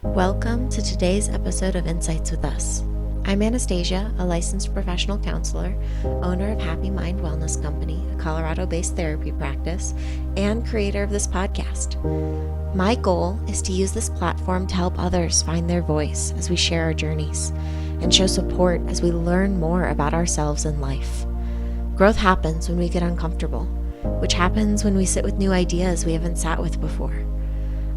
Welcome to today's episode of Insights with Us. I'm Anastasia, a licensed professional counselor, owner of Happy Mind Wellness Company, a Colorado-based therapy practice, and creator of this podcast. My goal is to use this platform to help others find their voice as we share our journeys and show support as we learn more about ourselves and life. Growth happens when we get uncomfortable, which happens when we sit with new ideas we haven't sat with before.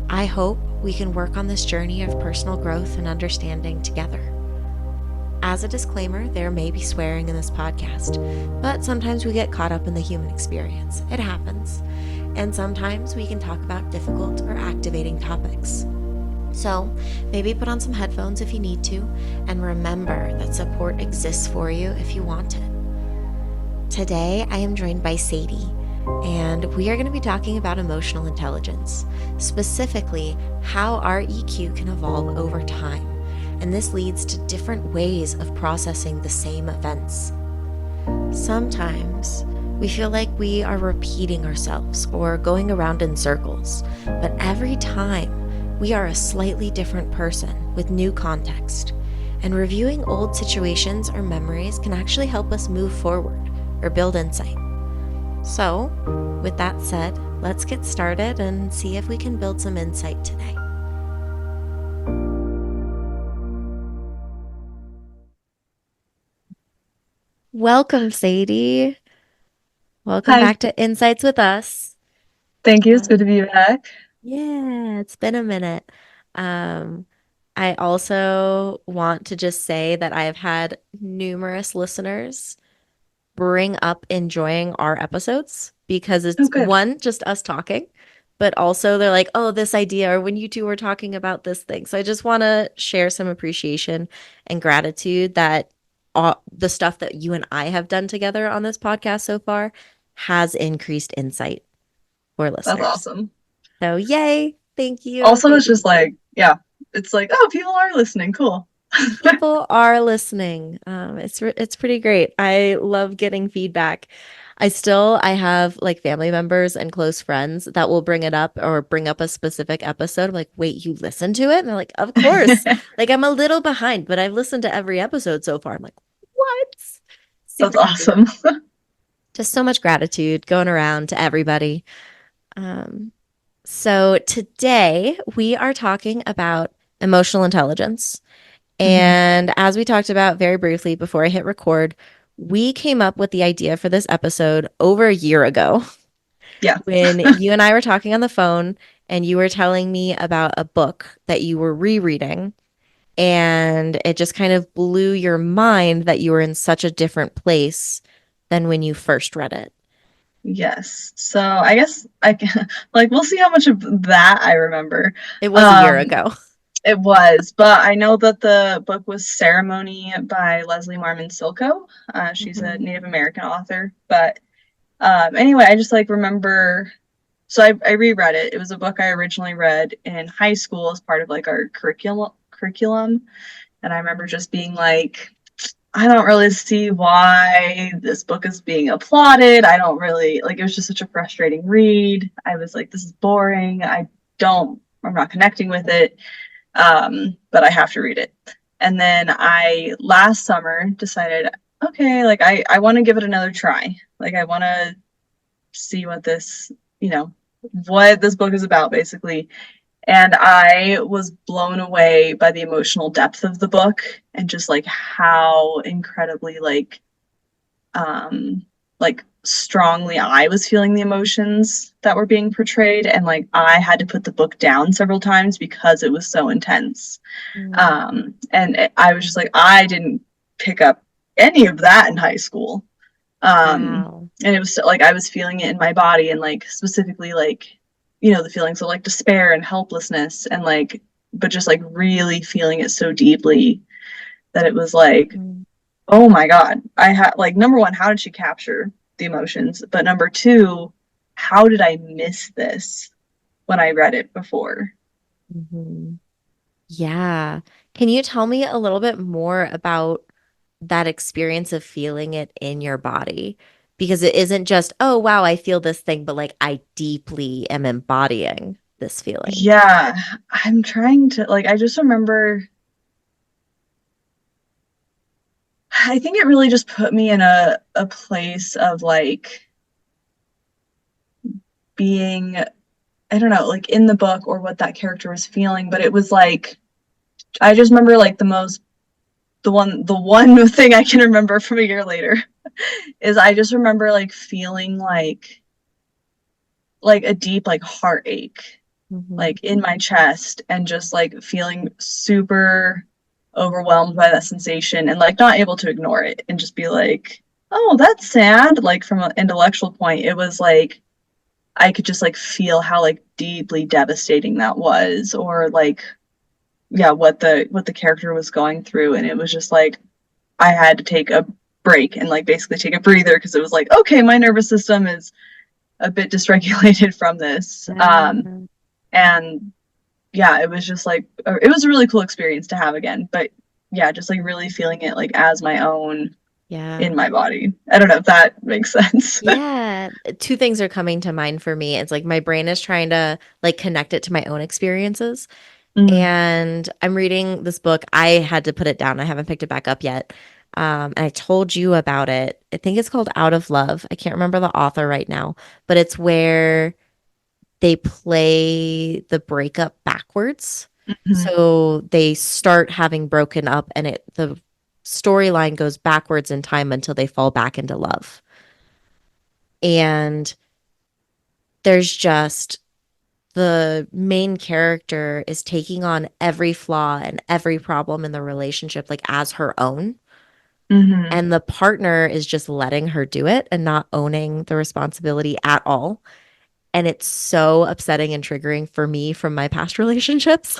I hope we can work on this journey of personal growth and understanding together. As a disclaimer, there may be swearing in this podcast, but sometimes we get caught up in the human experience. It happens. And sometimes we can talk about difficult or activating topics. So maybe put on some headphones if you need to, and remember that support exists for you if you want it. Today, I am joined by Sadie, and we are going to be talking about emotional intelligence, specifically how our EQ can evolve over time, and this leads to different ways of processing the same events. Sometimes we feel like we are repeating ourselves or going around in circles, but every time we are a slightly different person with new context, and reviewing old situations or memories can actually help us move forward or build insight. So, with that said, let's get started and see if we can build some insight today. Welcome, Sadie. Welcome Hi, back to Insights with Us. thank you. It's good to Um, be back. yeah, it's been a minute. Um, I also want to just say that I've had numerous listeners bring up enjoying our episodes because Oh, it's good. one, just us talking, but also they're like, oh, this idea, or when you two were talking about this thing. So I just want to share some appreciation and gratitude that all the stuff that you and I have done together on this podcast so far has increased insight for That's listeners. awesome. So yay. Thank you. Also, Thank it's just you. like, yeah, it's like, oh, people are listening. Cool. People are listening. It's pretty great. I love getting feedback. I have like family members and close friends that will bring it up or bring up a specific episode. I'm like, wait, you listened to it? And they're like, of course. Like I'm a little behind, but I've listened to every episode so far. I'm like, what? That's Super cool. awesome. Just so much gratitude going around to everybody. Um, so today we are talking about emotional intelligence. Mhm. And as we talked about very briefly before I hit record, we came up with the idea for this episode over a year ago Yeah. when you and I were talking on the phone and you were telling me about a book that you were rereading. And it just kind of blew your mind that you were in such a different place than when you first read it. Yes. So I guess I can, like, we'll see how much of that I remember. It was a year Um, ago. it was, but I know that the book was Ceremony by Leslie Marmon Silko. She's a Mhm. Native American author. But anyway, I just like remember. So I reread it. It was a book I originally read in high school as part of like our curriculum. And I remember just being like, I don't really see why this book is being applauded. I don't really like it was just such a frustrating read. I was like, this is boring. I'm not connecting with it. But I have to read it. And then I last summer decided, okay, like I want to give it another try. Like I want to see you know, what this book is about, basically. And I was blown away by the emotional depth of the book and just like how incredibly um like strongly I was feeling the emotions that were being portrayed, and like I had to put the book down several times because it was so intense. Mm. I was just like, I didn't pick up any of that in high school. Wow. And it was like I was feeling it in my body, and like specifically like, you know, the feelings of like despair and helplessness, and like, but just like really feeling it so deeply that it was like, Mhm. oh my God. I had like, number one, how did she capture the emotions? But number two, how did I miss this when I read it before? Mhm. Yeah. Can you tell me a little bit more about that experience of feeling it in your body? Because it isn't just, oh, wow, I feel this thing, but like I deeply am embodying. this feeling? Yeah, I'm trying to, like, I just remember, I think it really just put me in a place of like being, I don't know, like in the book or what that character was feeling, but it was like, I just remember like the one thing I can remember from a year later is I just remember like feeling like a deep like heartache Mm-hmm. like in my chest and just like feeling super overwhelmed by that sensation and like not able to ignore it and just be like, oh, that's sad. Like from an intellectual point, it was like I could just like feel how like deeply devastating that was, or like, yeah, what the character was going through. And it was just like I had to take a break and like basically take a breather because it was like, okay, my nervous system is a bit dysregulated from this. Yeah. And yeah, it was just like it was a really cool experience to have again. But yeah, just like really feeling it like as my own Yeah. in my body. I don't know if that makes sense. Yeah. Two things are coming to mind for me. It's like my brain is trying to like connect it to my own experiences. Mm, And I'm reading this book. I had to put it down. I haven't picked it back up yet. And I told you about it. I think it's called Out of Love. I can't remember the author right now, but it's where they play the breakup backwards. mhm. So they start having broken up and the storyline goes backwards in time until they fall back into love. And there's just the main character is taking on every flaw and every problem in the relationship like as her own. Mhm. And the partner is just letting her do it and not owning the responsibility at all. And it's so upsetting and triggering for me from my past relationships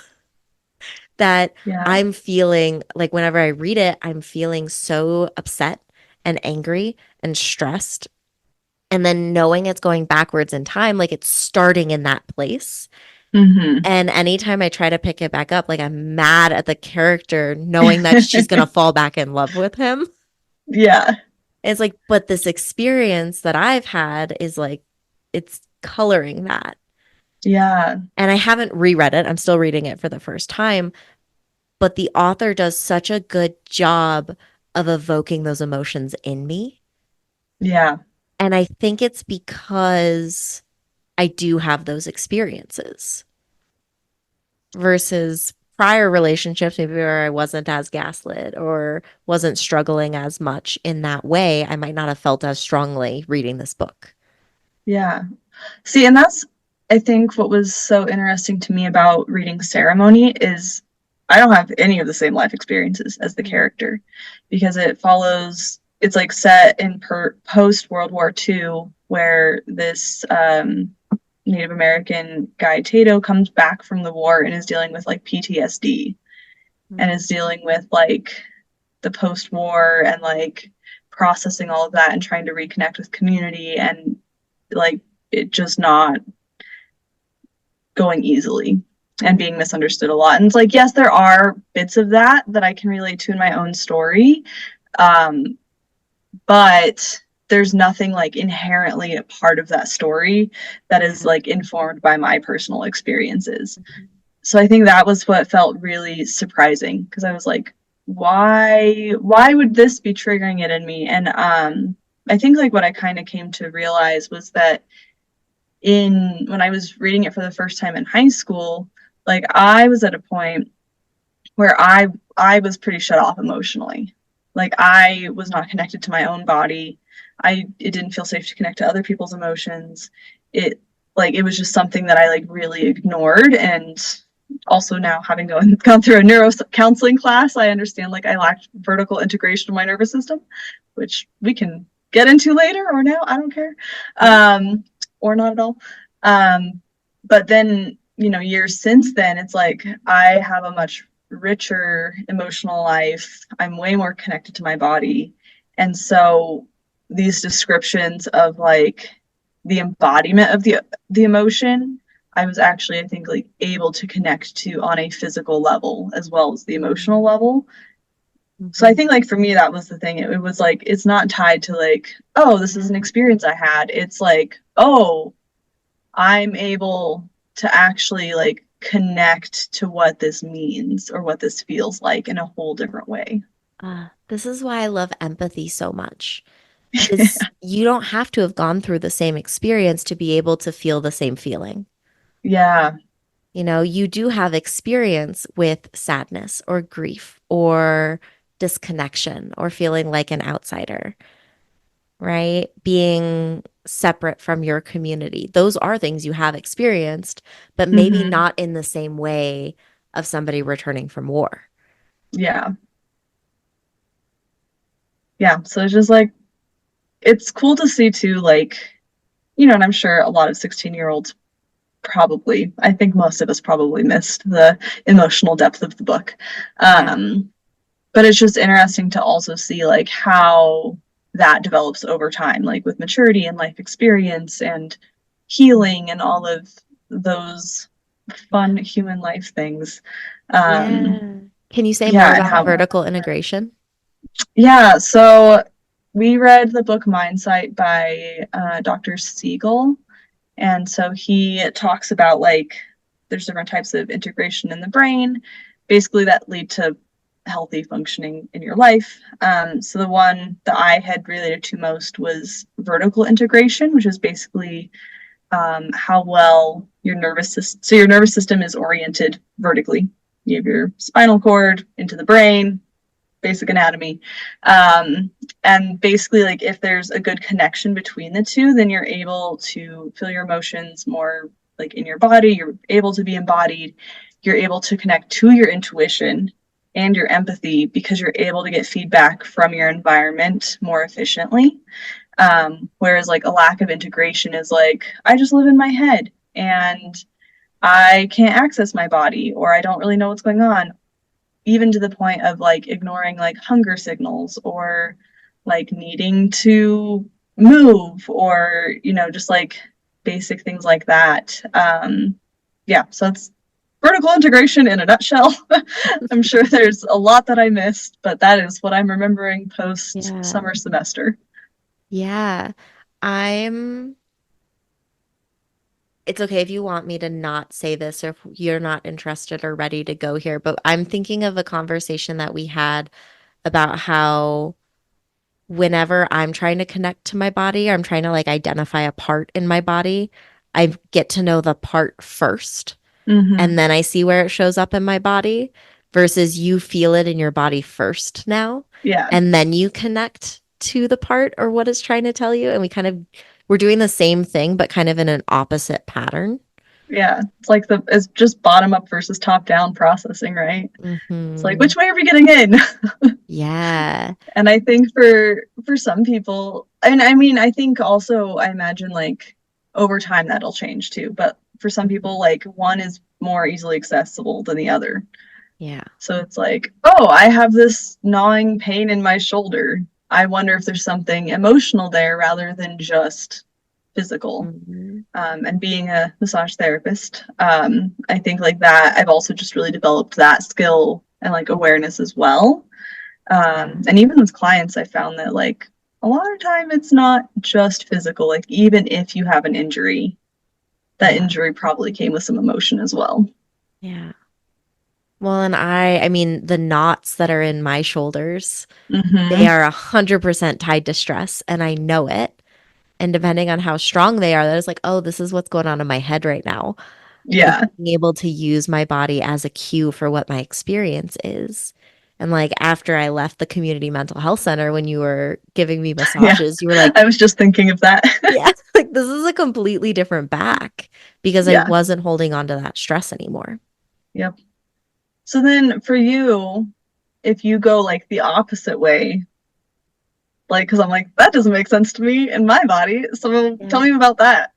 that Yeah. I'm feeling like whenever I read it, I'm feeling so upset and angry and stressed. And then knowing it's going backwards in time, like it's starting in that place. Mhm. And anytime I try to pick it back up, like I'm mad at the character knowing that she's going to fall back in love with him. Yeah. It's like, but this experience that I've had is like, it's coloring that. Yeah. And I haven't reread it. I'm still reading it for the first time, but the author does such a good job of evoking those emotions in me. Yeah. And I think it's because I do have those experiences versus prior relationships, maybe where I wasn't as gaslit or wasn't struggling as much in that way. I might not have felt as strongly reading this book. Yeah. See, and that's, I think, what was so interesting to me about reading Ceremony is I don't have any of the same life experiences as the Mm-hmm. character because it follows, it's like set in post World War II, where this Native American guy, Tato, comes back from the war and is dealing with like PTSD and is dealing with like the post war and like processing all of that and trying to reconnect with community and like it just not going easily and being misunderstood a lot. And it's like, yes, there are bits of that that I can relate to in my own story. Um, but there's nothing like inherently a part of that story that is Yeah. like informed by my personal experiences. So I think that was what felt really surprising because I was like, why would this be triggering it in me? And I think like what I kind of came to realize was that in when I was reading it for the first time in high school, like I was at a point where I was pretty shut off emotionally. Like I was not connected to my own body. It didn't feel safe to connect to other people's emotions. It like it was just something that I like really ignored. And also now having gone through a neuro counseling class, I understand like I lacked vertical integration of my nervous system, which we can get into later or now, I don't care. Yeah. Or not at all. But then, years since then, it's like I have a much richer emotional life. I'm way more connected to my body. And so these descriptions of like the embodiment of the emotion, I was actually, I think, like able to connect to on a physical level as well as the emotional level. So I Mm-hmm. think like for me that was the thing. It was like it's not tied to like, oh, this is an Yeah. experience I had. It's like, oh, I'm able to actually like connect to what this means or what this feels like in a whole different way. This is why I love empathy so much. Is you don't have to have gone through the same experience to be able to feel the same feeling. Yeah. You know, you do have experience with sadness or grief or disconnection or feeling like an outsider, right? Being separate from your community. Those are things you have experienced, but maybe Mm-hmm. not in the same way of somebody returning from war. Yeah. Yeah. So it's just like, it's cool to see too, like, and I'm sure a lot of 16-year-olds probably, I think most of us probably missed the emotional depth of the book. Yeah. But it's just interesting to also see like how that develops over time, like with maturity and life experience and healing and all of those fun human life things. Yeah. Can you say more Yeah, and about how, vertical integration? yeah, so we read the book Mindsight by Dr. Siegel. And so he talks about like there's different types of integration in the brain, basically that lead to healthy functioning in your life. So the one that I had related to most was vertical integration, which is basically how well your nervous system. So your nervous system is oriented vertically. You have your spinal cord into the brain, basic anatomy. And basically, like if there's a good connection between the two, then you're able to feel your emotions more like in your body. You're able to be embodied. You're able to connect to your intuition and your empathy because you're able to get feedback from your environment more efficiently. Whereas like a lack of integration is like, I just live in my head and I can't access my body or I don't really know what's going on, even to the point of like ignoring like hunger signals or like needing to move or just like basic things like that. Yeah, so it's vertical integration in a nutshell. I'm sure there's a lot that I missed, but that is what I'm remembering post Yeah. summer semester. Yeah. I'm It's okay if you want me to not say this or if you're not interested or ready to go here, but I'm thinking of a conversation that we had about how whenever I'm trying to connect to my body, or I'm trying to like identify a part in my body, I get to know the part first Mm-hmm. and then I see where it shows up in my body versus you feel it in your body first now Yeah. and then you connect to the part or what it's trying to tell you and we're doing the same thing but kind of in an opposite pattern. Yeah. It's just bottom up versus top down processing, right? It's like, Mhm. which way are we getting in? Yeah. And I think for some people, and I mean, I think also I imagine like over time that'll change too. But for some Mhm. people, like one is more easily accessible than the other. Yeah. So it's like, oh, I have this gnawing pain in my shoulder. I wonder if there's something emotional there rather than just physical. Mhm. And being a massage therapist, I think like that I've also just really developed that skill and like awareness as well. Yeah. And even with clients, I found that like a lot of time it's not just physical. Like even if you have an injury, that Yeah. injury probably came with some emotion as well. Yeah. Well, and I mean, the knots that are in my shoulders, they Mm-hmm. are 100% tied to stress, and I know it. And depending on how strong they are, that is like, oh, this is what's going on in my head right now. Like Yeah. being able to use my body as a cue for what my experience is. And like after I left the community mental health center, when you were giving me Yeah. massages, you were like, I was just thinking of that. yeah, like this is a completely different back because I Yeah. wasn't holding on to that stress anymore. Yep. So then for you, if you go like the opposite way, like, because I'm like, that doesn't make sense to me in my body. So tell Yeah. me about that.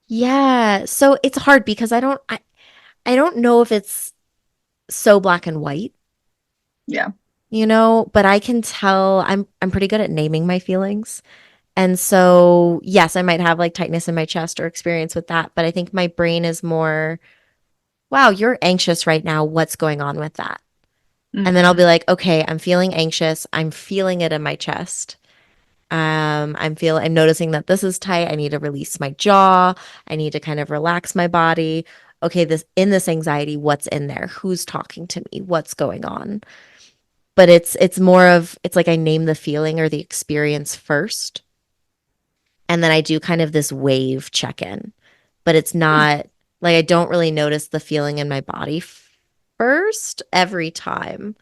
Yeah. So it's hard because I don't know if it's so black and white, Yeah. but I can tell I'm pretty good at naming my feelings. And so, yes, I might have like tightness in my chest or experience with that, but I think my brain is more, wow, you're anxious right now. What's going on with that? And then I'll Mm-hmm. be like, okay, I'm feeling anxious. I'm feeling it in my chest. I'm noticing that this is tight. I need to release my jaw. I need to kind of relax my body. okay, this anxiety, what's in there? Who's talking to me? What's going on? But it's more of it's like I name the feeling or the experience first, and then I do kind of this wave check-in. But it's Hmm. not like I don't really notice the feeling in my body first every time.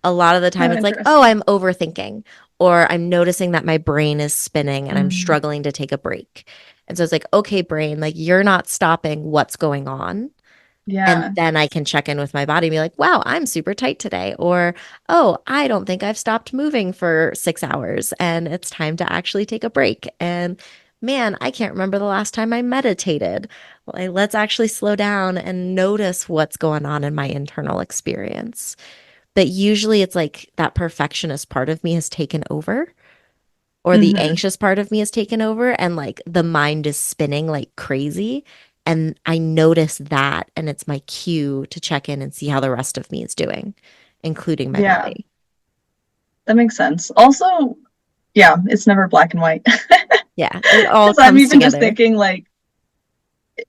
A lot of the time Oh, it's like, oh, interesting. I'm overthinking, or I'm noticing that my brain is spinning and I'm Mm, struggling to take a break. And so it's like, okay, brain, like you're not stopping what's going on. And yeah. then I can check in with my body and be like, wow, I'm super tight today. Or, oh, I don't think I've stopped moving for 6 hours and it's time to actually take a break. And man, I can't remember the last time I meditated. Well, let's actually slow down and notice what's going on in my internal experience. But usually it's like that perfectionist part of me has taken over, or the Hmm. anxious part of me has taken over, and like the mind is spinning like crazy. And I notice that, and it's my cue to check in and see how the rest of me is doing, including my Yeah, body. that makes sense. Also, yeah, it's never black and white. Yeah, it all Because I'm comes even just together. thinking, like,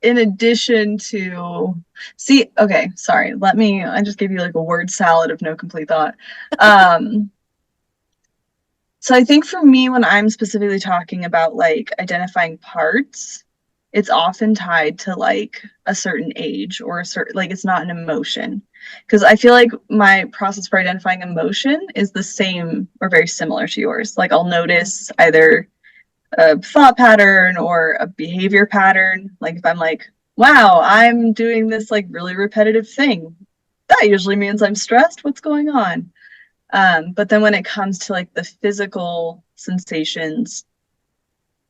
in addition to, see, okay, sorry, I just gave you like a word salad of no complete thought. Um, So I think for me, when I'm specifically talking about like identifying parts, it's often tied to like a certain age or a certain, like it's not an emotion. Because I feel like my process for identifying emotion is the same or very similar to yours. Like I'll notice either a thought pattern or a behavior pattern. Like if I'm like, wow, I'm doing this like really repetitive thing, that usually means I'm stressed. What's going on? But then when it comes to like the physical sensations,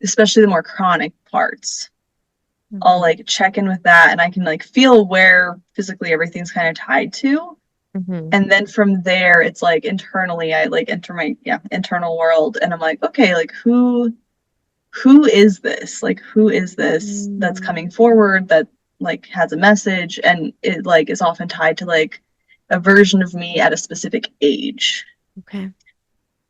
especially the more chronic parts, I'll Mm-hmm. like check in with that and I can like feel where physically everything's kind of tied to. Mm-hmm. And then from there, it's like internally, I like enter my internal world and I'm like, okay, like who is this? Like who is this that's coming Mm. forward that like has a message and it like is often tied to like a version of me at a specific age, Okay.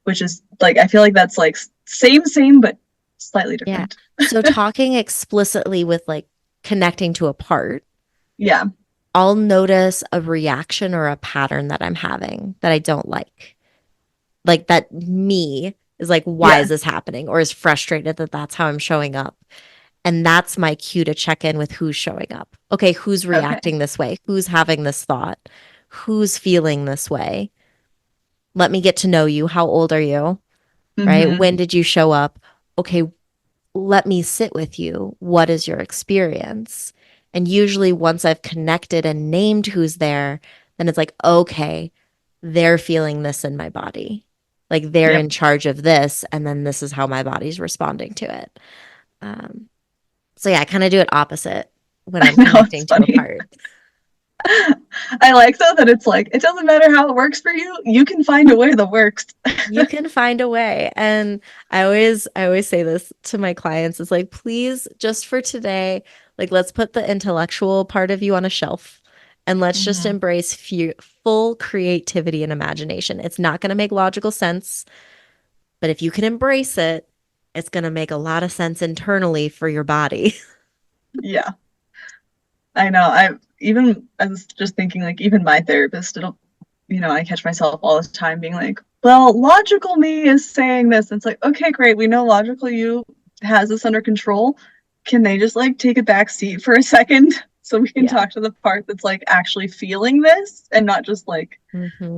which is like I feel like that's like same but slightly Yeah. different. So talking explicitly with like connecting to a part, Yeah. I'll notice a reaction or a pattern that I'm having that I don't like that me is like, why Yeah. is this happening? Or is frustrated that that's how I'm showing up. And that's my cue to check in with who's showing up. Okay, who's Okay. reacting this way? Who's having this thought? Who's feeling this way? Let me get to know you. How old are you? Right? Mm-hmm. When did you show up? Okay, let me sit with you. What is your experience? And usually, once I've connected and named who's there, then it's like, okay, they're feeling this in my body. Like they're Yep. in charge of this. And then this is how my body's responding to it. Um, so, yeah, I kind of do it opposite when I I'm know it's connecting to a funny. part. I like though that it's like it doesn't matter how it works for you, you can find a way that works. You can find a way. And I always say this to my clients. It's like, please, just for today, like let's put the intellectual part of you on a shelf and let's just Mm-hmm. embrace full creativity and imagination. It's not going to make logical sense, but if you can embrace it, it's going to make a lot of sense internally for your body. Yeah. I know. I was just thinking like even my therapist, it'll I catch myself all the time being like, well, logical me is saying this. And it's like, okay, great. We know logical you has this under control. Can they just like take a back seat for a second so we can Yeah. talk to the part that's like actually feeling this and not just like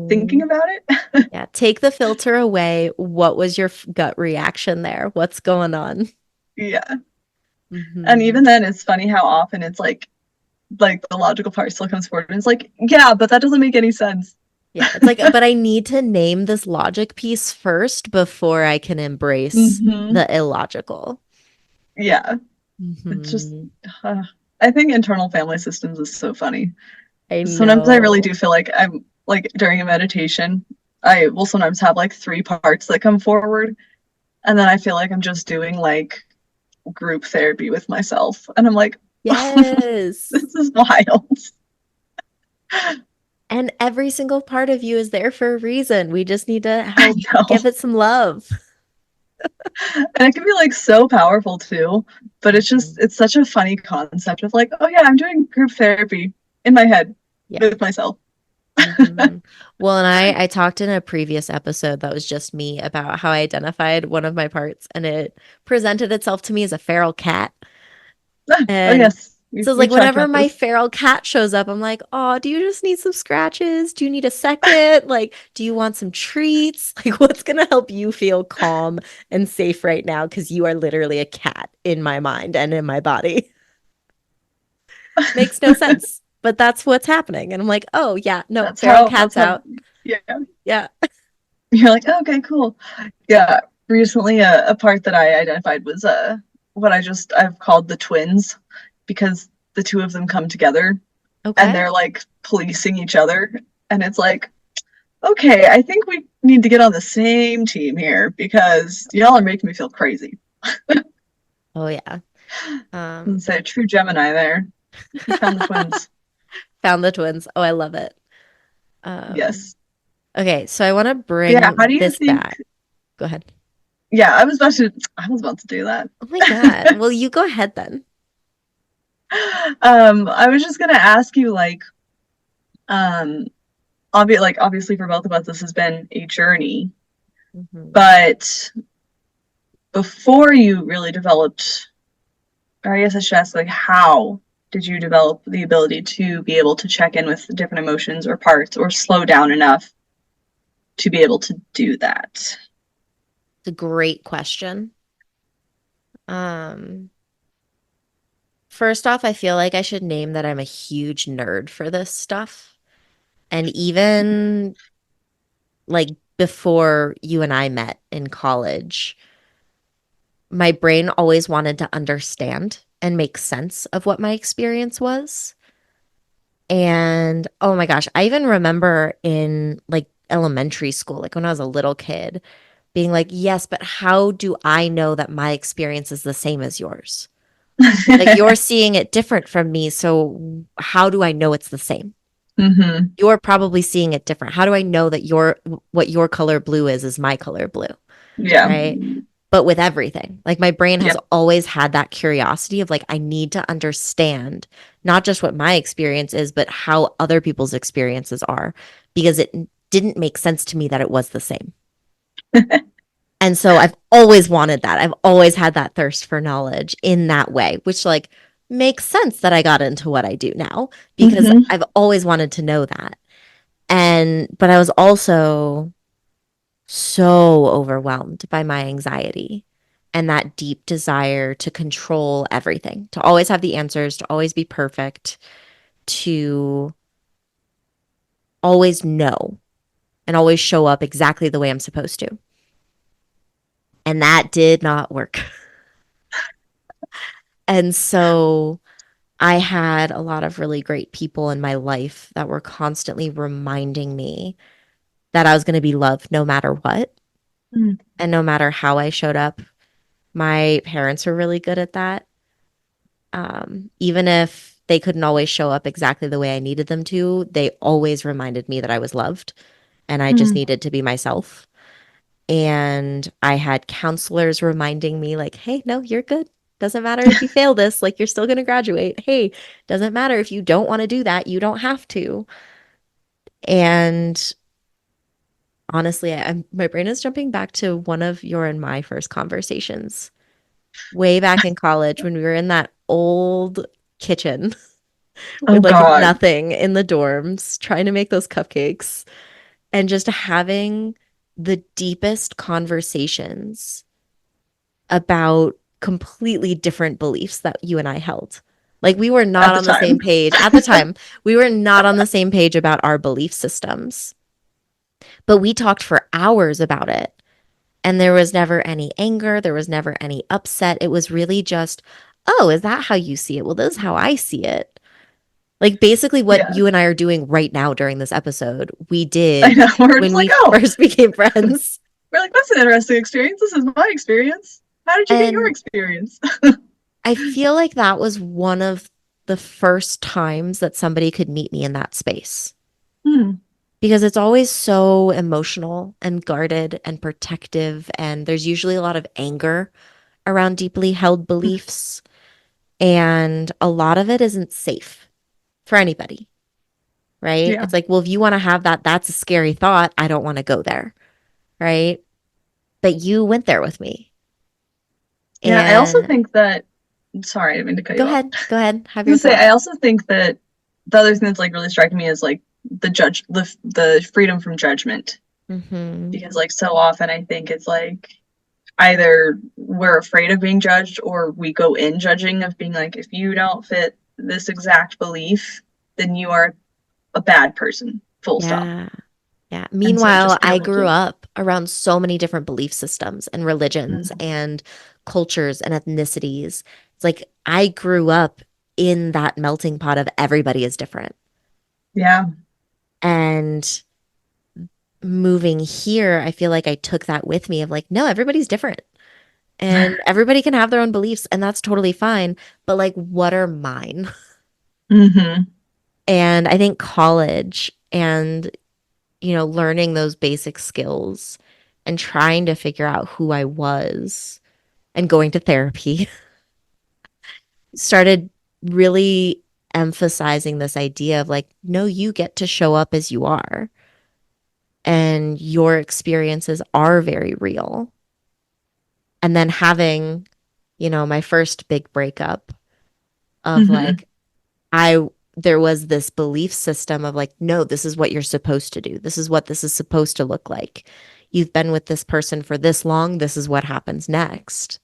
thinking Hmm. about it? Yeah. Take the filter away. What was your gut reaction there? What's going on? Yeah. And Hmm. even then it's funny how often it's like the logical part still comes forward and it's like, yeah, but that doesn't make any sense. Yeah, it's like, but I need to name this logic piece first before I can embrace Hmm. the illogical. Yeah. It's just Hmm. uh, I think internal family systems is so funny. I Sometimes I really know. do feel like I'm like during a meditation, I will sometimes have like three parts that come forward, and then I feel like I'm just doing like group therapy with myself, and I'm like, Yes. this is wild. And every single part of you is there for a reason. We just need to I help know. give it some love. And it can be like so powerful too. But Mhm. it's such a funny concept of like, oh yeah, I'm doing group therapy in my head Yeah. with myself. Well, and I talked in a previous episode that was just me about how I identified one of my parts, and it presented itself to me as a feral cat. Oh And yes, so it's like we've talked whenever about my this. feral cat shows up, I'm like, oh, do you just need some scratches? Do you need a second? Like, do you want some treats? Like, what's gonna help you feel calm and safe right now? Because you are literally a cat in my mind and in my body. Makes no sense. But that's what's happening. And I'm like, oh yeah, no, feral cat's That's how, out. yeah. Yeah. You're like, oh, okay, cool. Yeah. Recently, a part that I identified was what I've called the twins because the two of them come together and Okay. they're like policing each other, and it's like, okay, I think we need to get on the same team here because y'all are making me feel crazy. Oh yeah. Um, It's a true Gemini there. You found the twins. found the twins. Oh, I love it. Um, Yes. okay, so I want to Yeah. How bring do you this think? back. Go ahead. Yeah, I was about to do that. Oh my God. Well, you go ahead then. I was just gonna ask you um, obviously for both of us, this has been a journey, Mhm. but before you really developed, or I guess I should ask, like, how did you develop the ability to be able to check in with different emotions or parts or slow down enough to be able to do that? It's a great question. Um, First off, I feel like I should name that I'm a huge nerd for this stuff. And even like before you and I met in college, my brain always wanted to understand and make sense of what my experience was. And oh my gosh, I even remember in like elementary school, like when I was a little kid, being like, yes, but how do I know that my experience is the same as yours? Like you're seeing it different from me. So how do I know it's the same? Mm-hmm. You're probably seeing it different. How do I know that what your color blue is my color blue? Yeah. Right. But with everything, like my brain has Yep. always had that curiosity of like, I need to understand not just what my experience is, but how other people's experiences are, because it didn't make sense to me that it was the same. And so I've always wanted that. I've always had that thirst for knowledge in that way, which like makes sense that I got into what I do now because Mm-hmm. I've always wanted to know that. But I was also so overwhelmed by my anxiety and that deep desire to control everything, to always have the answers, to always be perfect, to always know and always show up exactly the way I'm supposed to. And that did not work. And so I had a lot of really great people in my life that were constantly reminding me that I was going to be loved no matter what and no matter how I showed up. My parents were really good at that. Even if they couldn't always show up exactly the way I needed them to, they always reminded me that I was loved and I just Mm-hmm. needed to be myself. And I had counselors reminding me, like, hey, no, you're good. Doesn't matter if you fail this, like, you're still going to graduate. Hey, doesn't matter if you don't want to do that, you don't have to. And honestly, my brain is jumping back to one of your and my first conversations way back in college when we were in that old kitchen Oh with like God. nothing in the dorms, trying to make those cupcakes and just having the deepest conversations about completely different beliefs that you and I held. Like we were At not the on the time. same page at the time. We were not on the same page about our belief systems, but we talked for hours about it. And there was never any anger. There was never any upset. It was really just, oh, is that how you see it? Well, this is how I see it. Like basically what Yeah. you and I are doing right now during this episode, we I did know. We're when just we like, oh, first became friends. we're like, that's an interesting experience. This is my experience. How did you get your And experience? I feel like that was one of the first times that somebody could meet me in that space. Hmm. because it's always so emotional and guarded and protective. And there's usually a lot of anger around deeply held beliefs. And a lot of it isn't safe for anybody, right? Yeah. It's like, well, if you want to have that, that's a scary thought. I don't want to go there, right? But you went there with me. Yeah. I also And think that, sorry, I didn't mean to cut you off. go ahead, I have your was gonna say, thought. I also think that the other thing that's like really striking me is like the freedom from judgment. Hmm. Because like so often I think it's like either we're afraid of being judged or we go in judging of being like, if you don't fit this exact belief, then you are a bad person. Full stop. Yeah. Yeah. And so I Meanwhile, just feel I like grew it. up around so many different belief systems and religions Mm, and cultures and ethnicities. It's like I grew up in that melting pot of everybody is different. yeah. And moving here, I feel like I took that with me of like, no, everybody's different and everybody can have their own beliefs and that's totally fine. But like, what are mine? Hmm. And I think college and learning those basic skills and trying to figure out who I was and going to therapy started really emphasizing this idea of like, no, you get to show up as you are, and your experiences are very real. And then having, my first big breakup of Hmm. like, there was this belief system of like, no, this is what you're supposed to do. This is what this is supposed to look like. You've been with this person for this long. This is what happens next.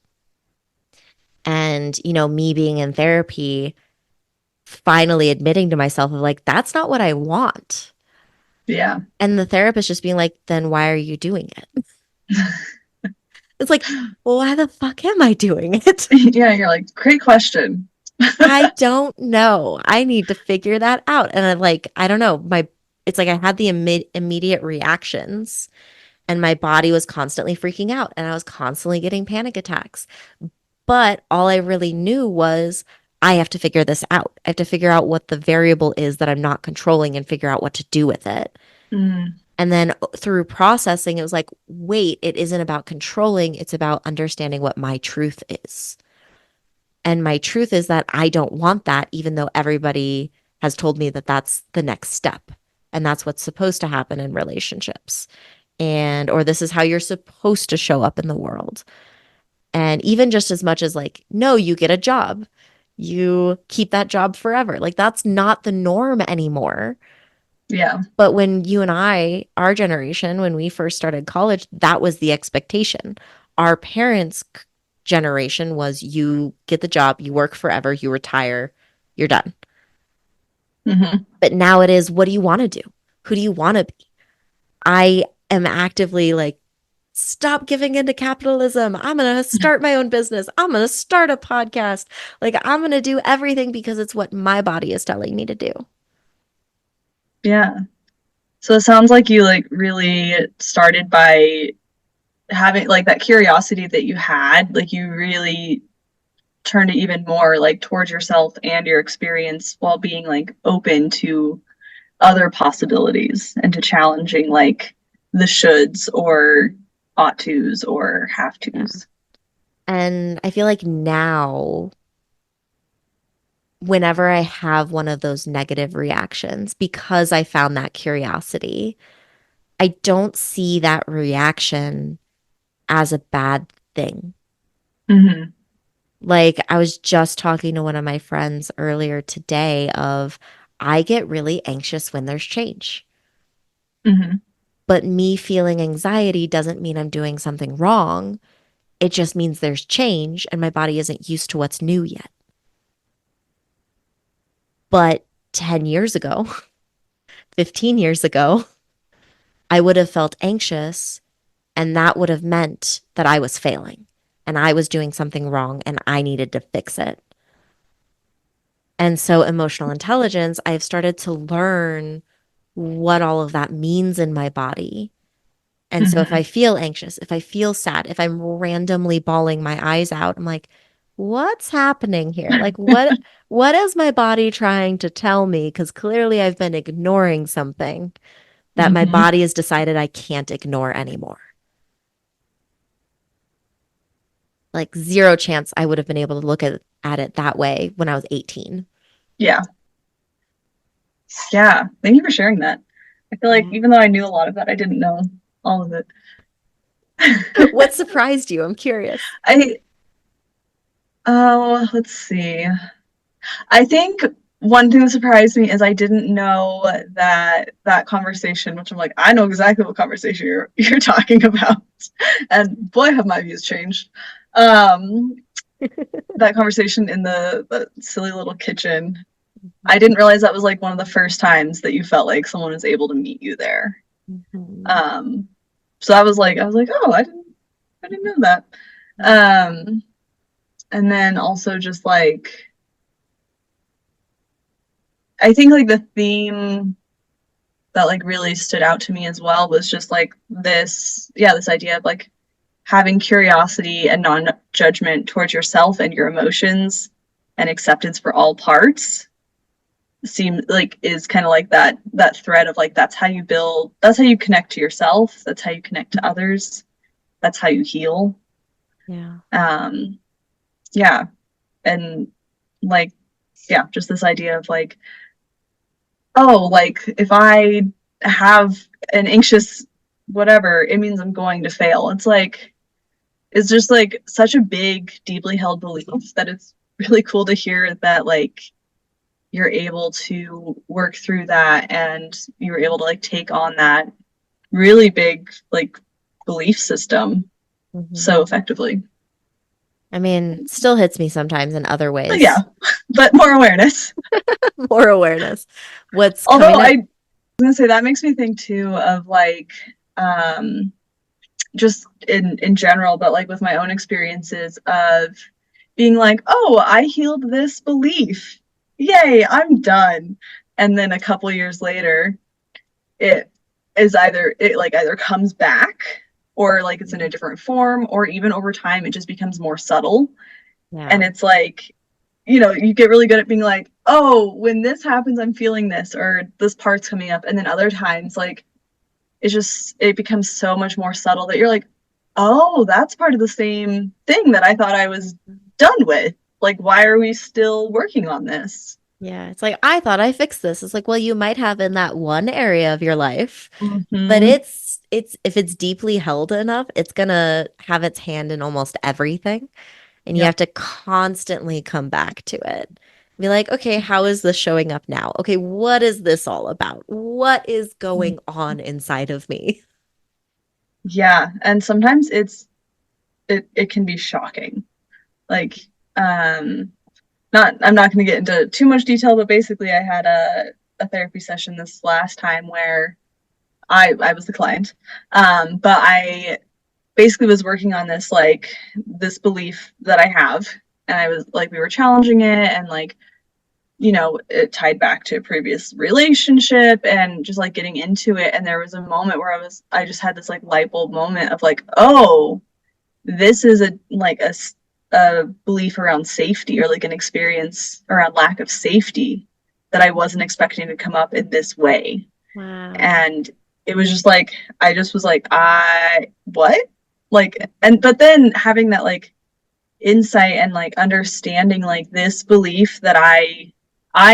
And, me being in therapy, finally admitting to myself of like, that's not what I want. Yeah. And the therapist just being like, then why are you doing it? It's like, well, why the fuck am I doing it? Yeah, you're like, great question. I don't know. I need to figure that out. And I don't know. It's like I had the immediate reactions and my body was constantly freaking out and I was constantly getting panic attacks. But all I really knew was I have to figure this out. I have to figure out what the variable is that I'm not controlling and figure out what to do with it. Mm, And then through processing, it was like, wait, it isn't about controlling, it's about understanding what my truth is. And my truth is that I don't want that, even though everybody has told me that that's the next step. And that's what's supposed to happen in relationships. Or this is how you're supposed to show up in the world. And even just as much as like, no, you get a job, you keep that job forever. Like, that's not the norm anymore. yeah. But when you and I, our generation, when we first started college, that was the expectation. Our parents' generation was you get the job, you work forever, you retire, you're done. Hmm. But now it is, what do you want to do? Who do you want to be? I am actively like, stop giving into capitalism. I'm going to start my own business. I'm going to start a podcast. Like, I'm going to do everything because it's what my body is telling me to do. Yeah. So it sounds like you like really started by having like that curiosity that you had, like you really turned it even more like towards yourself and your experience while being like open to other possibilities and to challenging like the shoulds or ought tos or have Yeah. tos. And I feel like now, whenever I have one of those negative reactions, because I found that curiosity, I don't see that reaction as a bad thing. Hmm. Like I was just talking to one of my friends earlier today of I get really anxious when there's change. Hmm. But me feeling anxiety doesn't mean I'm doing something wrong. It just means there's change and my body isn't used to what's new yet. But 10 years ago, 15 years ago, I would have felt anxious and that would have meant that I was failing and I was doing something wrong and I needed to fix it. And so, emotional intelligence, I've started to learn what all of that means in my body. And so, if Hmm. I feel anxious, if I feel sad, if I'm randomly bawling my eyes out, I'm like, what's happening here? Like, what is my body trying to tell me? Because clearly I've been ignoring something. that my body has decided I can't ignore anymore. Like zero chance I would have been able to look at it that way when I was 18. Yeah. Yeah. Thank you for sharing that. I feel like Yeah. even though I knew a lot of that, I didn't know all of it. What surprised you? I'm curious. Let's see. I think one thing that surprised me is I didn't know that conversation, which I'm like, I know exactly what conversation you're talking about. And boy, have my views changed. Um, that conversation in the silly little kitchen. I didn't realize that was like one of the first times that you felt like someone was able to meet you there. Mhm. Um, so I was like, oh, I didn't know that. Um, and then also just like, I think like the theme that like really stood out to me as well was just like this idea of like having curiosity and non-judgment towards yourself and your emotions and acceptance for all parts seem like is kind of like that thread of like that's how you connect to yourself, that's how you connect to others, that's how you heal. Yeah. um yeah, and like yeah, just this idea of like, oh, like if I have an anxious whatever, it means I'm going to fail. It's like it's just like such a big, deeply held belief that it's really cool to hear that like you're able to work through that and you were able to like take on that really big like belief system Mhm. so effectively. I mean, still hits me sometimes in other But yeah, ways. but more awareness. More awareness. What's Although coming I up? was gonna say that makes me think too of like just in general, but like with my own experiences of being like, oh, I healed this belief. Yay, I'm done. And then a couple years later, it it comes back or like it's in a different form, or even over time it just becomes more subtle. Yeah. And it's like, you get really good at being like, oh, when this happens, I'm feeling this, or this part's coming up. And then other times, like, it becomes so much more subtle that you're like, oh, that's part of the same thing that I thought I was done with. Like, why are we still working on this? Yeah. It's like, I thought I fixed this. It's like, well, you might have in that one area of your life, but Mm-hmm. it's if it's deeply held enough, it's gonna have its hand in almost everything. And you Yep. have to constantly come back to it. Be like, okay, how is this showing up now? Okay, what is this all about? What is going on inside of me? Yeah, and sometimes it can be shocking. Like, um, not I'm not going to get into too much detail, but basically, I had a therapy session this last time where I was the client, but I basically was working on this belief that I have, and I was like we were challenging it, and like it tied back to a previous relationship and just like getting into it. And there was a moment where I just had this like light bulb moment of like, oh, this is a belief around safety, or like an experience around lack of safety that I wasn't expecting to come up in this way. Wow. And it was just like, I just was like, I what? Like, and but then having that like insight and like understanding like this belief that I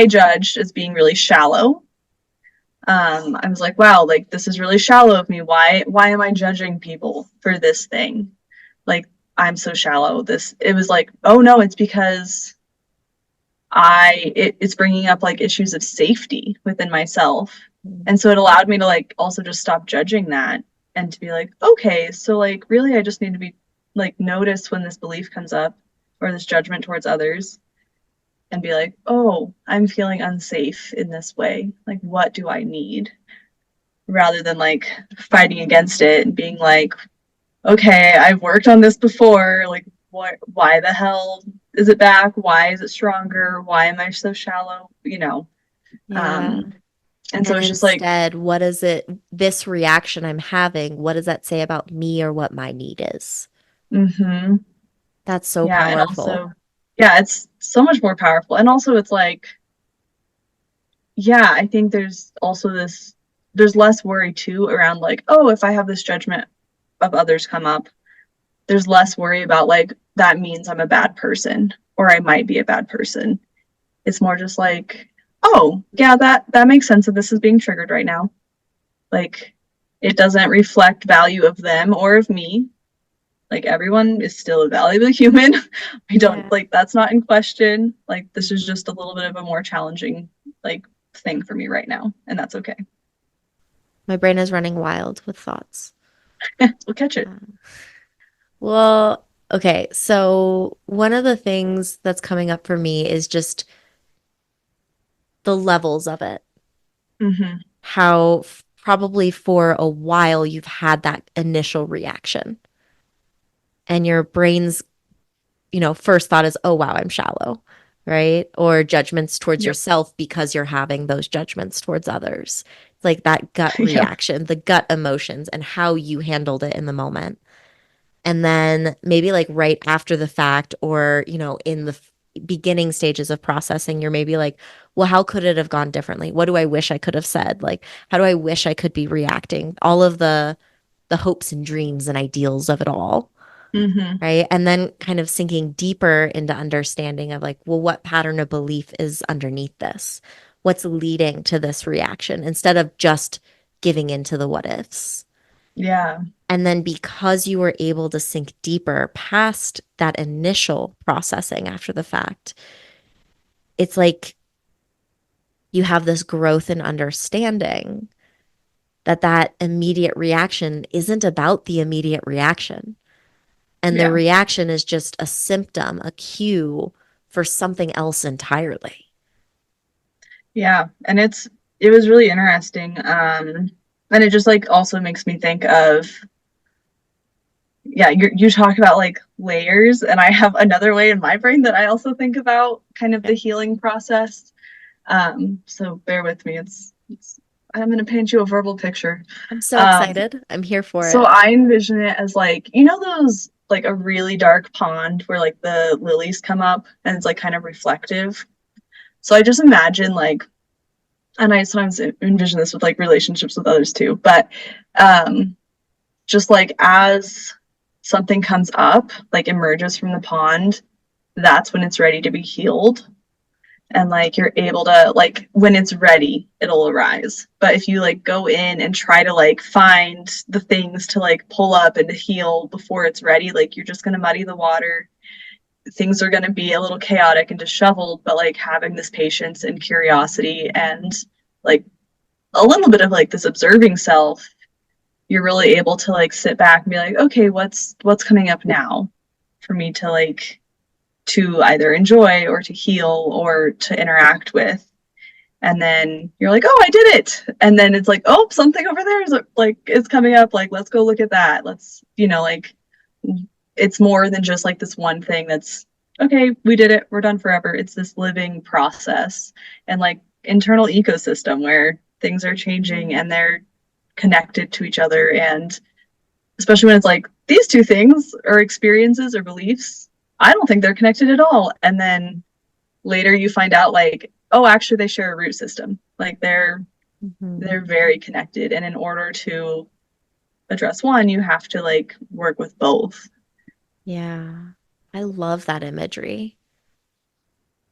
judged as being really shallow. I was like, wow, like this is really shallow of me. Why am I judging people for this thing? Like, I'm so shallow. This It was like, oh no, it's because it's bringing up like issues of safety within myself. And so it allowed me to like also just stop judging that and to be like, okay, so like really I just need to be like notice when this belief comes up or this judgment towards others and be like, oh, I'm feeling unsafe in this way. Like, what do I need? Rather than like fighting against it and being like, okay, I've worked on this before. Like, why the hell is it back? Why is it stronger? Why am I so shallow? Yeah. And so And it's just like, instead, what is it, this reaction I'm having, what does that say about me or what my need is? mm-hmm. That's so Yeah. And powerful. also, yeah, it's so much more powerful. And also, it's like, yeah, I think there's also this there's less worry too around like, oh, if I have this judgment of others come up, there's less worry about like that means I'm a bad person or I might be a bad person. It's more just like, oh, yeah, that makes sense that this is being triggered right now. Like it doesn't reflect value of them or of me. Like everyone is still a valuable human. I don't Yeah. like that's not in question. Like this is just a little bit of a more challenging like thing for me right now, and that's okay. My brain is running wild with thoughts. We'll catch it. Um, well, okay. So one of the things that's coming up for me is just the levels of it. Mm-hmm. How probably for a while you've had that initial reaction and your brain's, first thought is, oh, wow, I'm shallow, right? Or judgments towards Yep. yourself because you're having those judgments towards others. It's like that gut Yep. reaction, the gut emotions, and how you handled it in the moment. And then maybe like right after the fact or, in the beginning stages of processing, you're maybe like, well, how could it have gone differently? What do I wish I could have said? Like, how do I wish I could be reacting? All of the hopes and dreams and ideals of it all. Mm-hmm. Right. And then kind of sinking deeper into understanding of like, well, what pattern of belief is underneath this? What's leading to this reaction instead of just giving into the what ifs? Yeah. And then because you were able to sink deeper past that initial processing after the fact, it's like you have this growth and understanding that that immediate reaction isn't about the immediate reaction. And the Yeah. reaction is just a symptom, a cue for something else entirely. Yeah. And it was really interesting. And it just like also makes me think of yeah, you talk about like layers, and I have another way in my brain that I also think about kind of the Okay. healing process. So bear with me. It's I'm gonna paint you a verbal picture. I'm so Um, excited. I'm here for so it. I envision it as like, you know, those like a really dark pond where like the lilies come up and it's like kind of reflective. So I just imagine like, and I sometimes envision this with like relationships with others too, but um, just like as something comes up, like emerges from the pond, that's when it's ready to be healed. And like you're able to like when it's ready, it'll arise. But if you like go in and try to like find the things to like pull up and to heal before it's ready, like you're just gonna muddy the water. Things are gonna be a little chaotic and disheveled, but like having this patience and curiosity and like a little bit of like this observing self, you're really able to like sit back and be like, okay, what's coming up now for me to like to either enjoy or to heal or to interact with. And then you're like, oh, I did it. And then it's like, oh, something over there is like it's coming up. Like, let's go look at that. Let's, like it's more than just like this one thing that's okay, we did it, we're done forever. It's this living process and like internal ecosystem where things are changing Mhm. and they're connected to each other. And especially when it's like these two things or experiences or beliefs, I don't think they're connected at all. And then later you find out like, oh, actually they share a root system. Like they're Mhm. very connected. And in order to address one, you have to like work with both. Yeah. I love that imagery.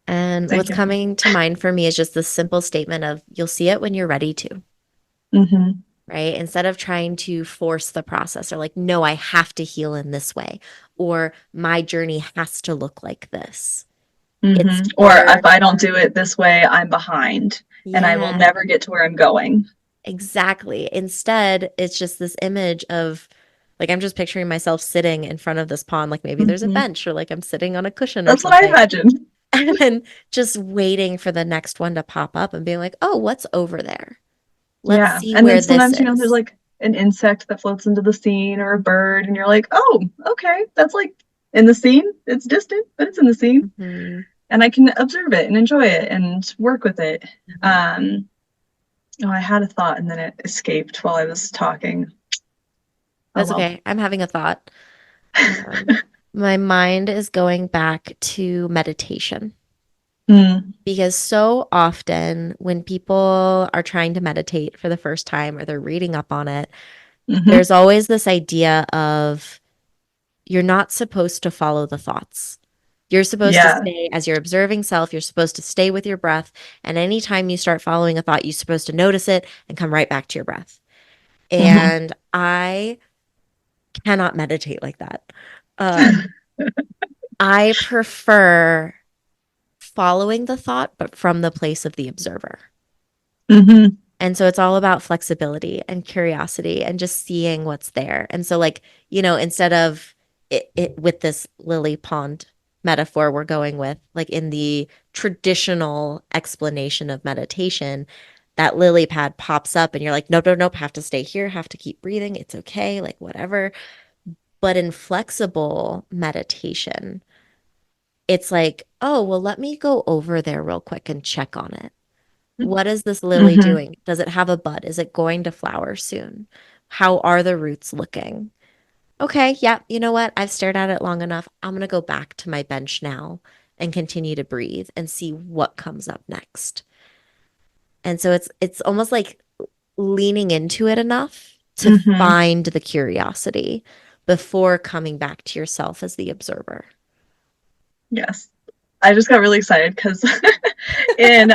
And Thank what's you. coming to mind for me is just this simple statement of you'll see it when you're ready to, Mm-hmm. right? Instead of trying to force the process or like, no, I have to heal in this way, or my journey has to look like this. It's Mm-hmm. Or more, if I don't do it this way, I'm behind and I will yeah, never get to where I'm going. exactly. Instead, it's just this image of like, I'm just picturing myself sitting in front of this pond, like maybe there's a Mm-hmm. bench or like I'm sitting on a cushion or That's what I something. imagine. And just waiting for the next one to pop up and being like, oh, what's over there? Let's Yeah. see And then where this sometimes, there's is. like an insect that floats into the scene or a bird, and you're like, oh, okay, that's like in the scene. It's distant, but it's in the scene. Hmm. And I can observe it and enjoy it and work with it. Hmm. Um, oh, I had a thought and then it escaped while I was talking. Oh That's well. okay. I'm having a thought. My mind is going back to meditation. Mm. Because so often when people are trying to meditate for the first time or they're reading up on it, Mm-hmm. there's always this idea of you're not supposed to follow the thoughts. You're supposed to Yeah. stay as your observing self. You're supposed to stay with your breath. And anytime you start following a thought, you're supposed to notice it and come right back to your breath. Mm-hmm. And I cannot meditate like that. Um, I prefer following the thought, but from the place of the observer. Mm-hmm. And so it's all about flexibility and curiosity and just seeing what's there. And so, like, instead of it with this lily pond metaphor we're going with, like in the traditional explanation of meditation, that lily pad pops up and you're like, nope, nope, nope, have to stay here, have to keep breathing. It's okay, like whatever. But in flexible meditation, it's like, oh, well, let me go over there real quick and check on it. What is this lily Mm-hmm. doing? Does it have a bud? Is it going to flower soon? How are the roots looking? Okay, yeah, you know what? I've stared at it long enough. I'm going to go back to my bench now and continue to breathe and see what comes up next. And so it's almost like leaning into it enough to Mm-hmm. find the curiosity before coming back to yourself as the observer. Yes. I just got really excited because in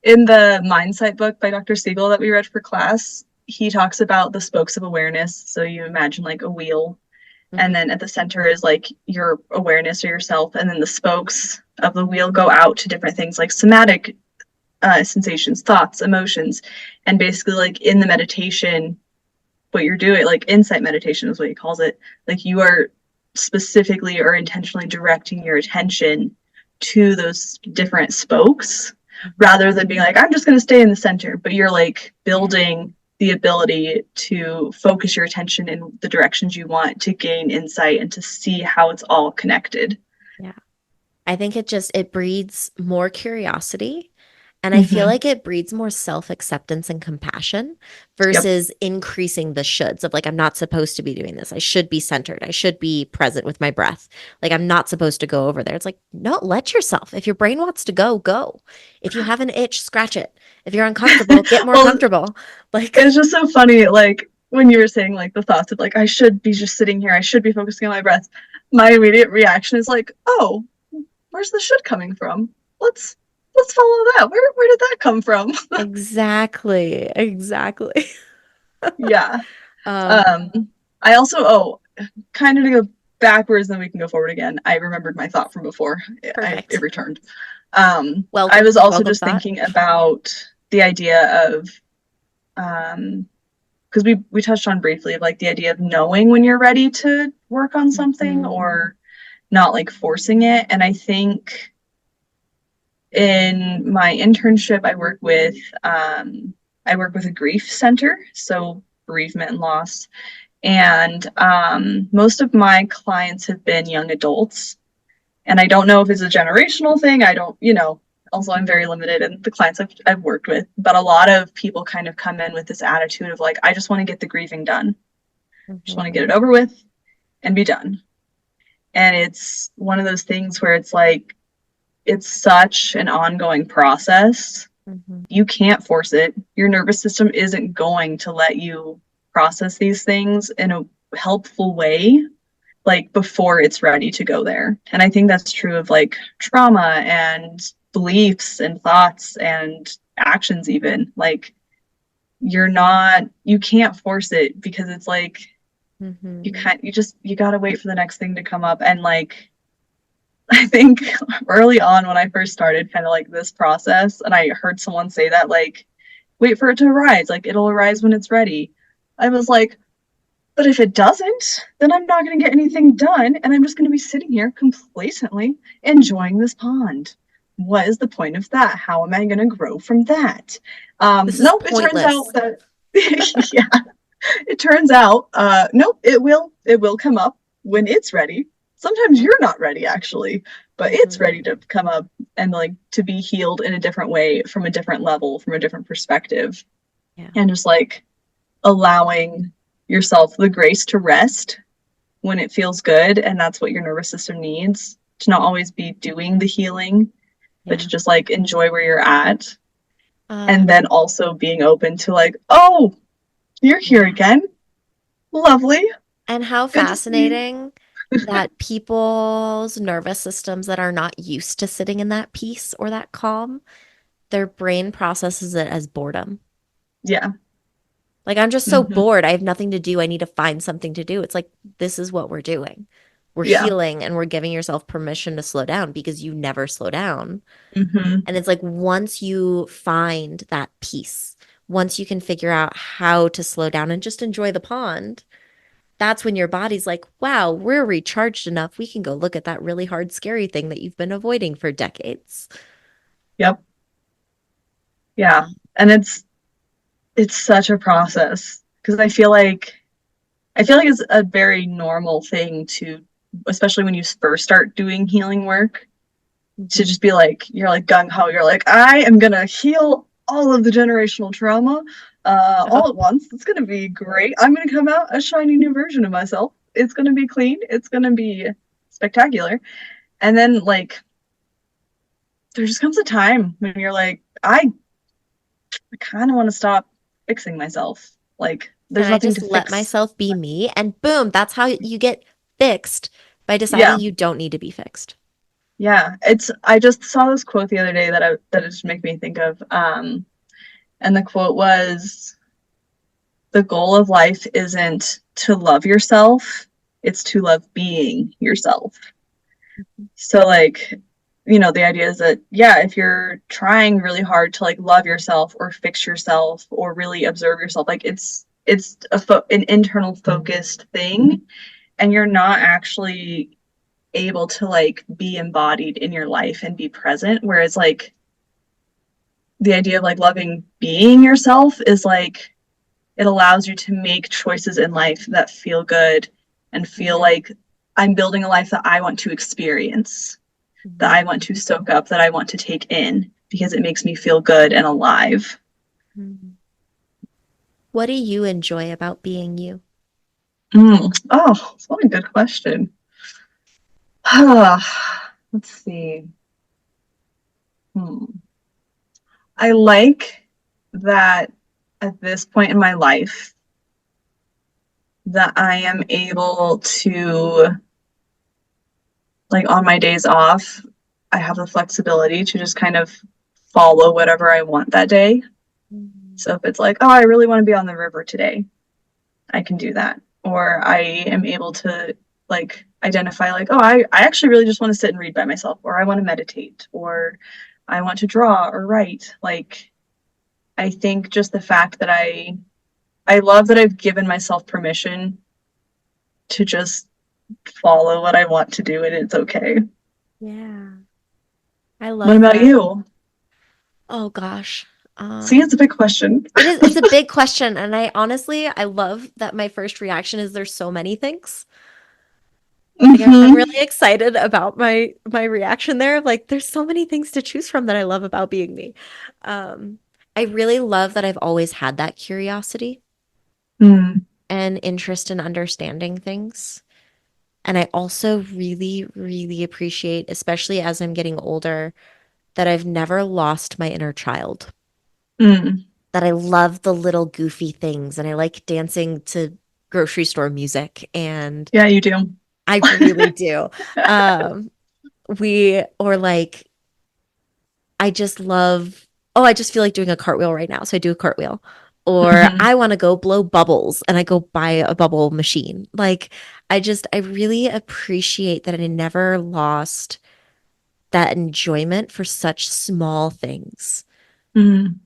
in the Mindsight book by Dr. Siegel that we read for class, he talks about the spokes of awareness. So you imagine like a wheel, and Mhm. then at the center is like your awareness or yourself, and then the spokes of the wheel go out to different things like somatic sensations, thoughts, emotions, and basically like in the meditation, what you're doing, like insight meditation is what he calls it, like you are specifically or intentionally directing your attention to those different spokes Mhm. rather than being like, I'm just going to stay in the center, but you're like Yeah. building the ability to focus your attention in the directions you want to gain insight and to see how it's all connected. Yeah. I think it breeds more curiosity. And I feel Mm-hmm. like it breeds more self-acceptance and compassion Yep. versus increasing the shoulds of like, I'm not supposed to be doing this. I should be centered. I should be present with my breath. Like, I'm not supposed to go over there. It's like, no, let yourself. If your brain wants to go, go. If you have an itch, scratch it. If you're uncomfortable, get more Well, comfortable. Like, it's just so funny, like when you were saying like the thoughts of like I should be just sitting here, I should be focusing on my breath. My immediate reaction is like, oh, where's the should coming from? Let's let's follow that. Where did that come from? exactly. Exactly. Yeah. Um, Um, I also kind of to go backwards, then we can go forward again. I remembered my thought from before. It Perfect. returned. I Welcome. was also Welcome just thought. thinking about the idea of because we touched on briefly of like the idea of knowing when you're ready to work on something Mhm. or not like forcing it. And I think in my internship, I work with a grief center, so bereavement and loss. And most of my clients have been young adults. And I don't know if it's a generational thing. I don't, also I'm very Mhm. limited in the clients I've worked with, but a lot of people kind of come in with this attitude of like, I just want to get the grieving done. Just want to get it Mhm. over with and be done. And it's one of those things where it's like, it's such an ongoing process. Mhm. You can't force it. Your nervous system isn't going to let you process these things in a helpful way, like before it's ready to go there. And I think that's true of like trauma and beliefs and thoughts and actions, even. Like, you can't force it because it's like, Mhm. you gotta wait for the next thing to come up. And like, I think early on when I first started kind of like this process, and I heard someone say that, like, wait for it to arise, like, it'll arise when it's ready. I was like, but if it doesn't, then I'm not going to get anything done, and I'm just going to be sitting here complacently enjoying this pond. What is the point of that? How am I going to grow from that? This is Nope, it turns out pointless. that, yeah, it turns out, nope, it will come up when it's ready. Sometimes Yep. you're not ready actually, but it's Mhm. ready to come up and like to be healed in a different way, from a different level, from a different perspective, Yeah. and just like allowing yourself the grace to rest when it feels good, and that's what your nervous system needs, to not always be doing the healing, but Yeah. to just like enjoy where you're at. Uh, And then also being open to like, oh, you're here yeah. again. Lovely. And how Good to see you. fascinating that people's nervous systems that are not used to sitting in that peace or that calm, their brain processes it as boredom. Yeah. Like, I'm just so Hmm. bored. I have nothing to do. I need to find something to do. It's like, this is what we're doing. We're Yeah. healing and we're giving yourself permission to slow down because you never slow down. Hmm. And it's like, once you find that peace, once you can figure out how to slow down and just enjoy the pond, that's when your body's like, wow, we're recharged enough. We can go look at that really hard, scary thing that you've been avoiding for decades. Yep. Yeah. And it's such a process because I feel like it's a very normal thing to, especially when you first start doing healing work, to Mhm. just be like, you're like gung ho. You're like, I am gonna heal all of the generational trauma all at once. It's gonna be great. I'm gonna come out a shiny new version of myself. It's gonna be clean. It's gonna be spectacular. And then like there just comes a time when you're like, I kind of want to stop fixing myself. Like Can there's I nothing just to let fix. myself be me? And boom, that's how you get fixed by Yeah. deciding you don't need to be fixed. Yeah, it's I just saw this quote the other day that it just made me think of. And the quote was, "The goal of life isn't to love yourself, it's to love being yourself." So like, the idea is that yeah, if you're trying really hard to like love yourself or fix yourself or really observe yourself, like it's an internal focused thing, and you're not actually able to like be embodied in your life and be present. Whereas like the idea of like loving being yourself is like it allows you to make choices in life that feel good and feel Mhm. like I'm building a life that I want to experience, that Mhm. I want to soak up, that I want to take in because it makes me feel good and alive. Mhm. What do you enjoy about being you? Oh, that's what a good question. Let's see. Hmm. I like that at this point in my life that I am able to, like, on my days off, I have the flexibility to just kind of follow whatever I want that day. Mhm. So if it's like, oh, I really want to be on the river today, I can do that. Or I am able to like identify like, oh, I actually really just want to sit and read by myself, or I want to meditate, or I want to draw or write. Like I think just the fact that I love that I've given myself permission to just follow what I want to do and it's okay. Yeah, I What love about that. you? Oh gosh. See, it's a big question. It's a big question and I love that my first reaction is there's so many things. Like I'm Mm-hmm. really excited about my reaction there. Like there's so many things to choose from that I love about being me. Um, I really love that I've always had that curiosity Mm, and interest in understanding things. And I also really, really appreciate, especially as I'm getting older, that I've never lost my inner child. mm. That I love the little goofy things and I like dancing to grocery store music and Yeah, you do. I really do. Um, we or like I just love, oh, I just feel like doing a cartwheel right now. So I do a cartwheel. Or Hmm. I want to go blow bubbles and I go buy a bubble machine. Like I really appreciate that I never lost that enjoyment for such small things. Mm.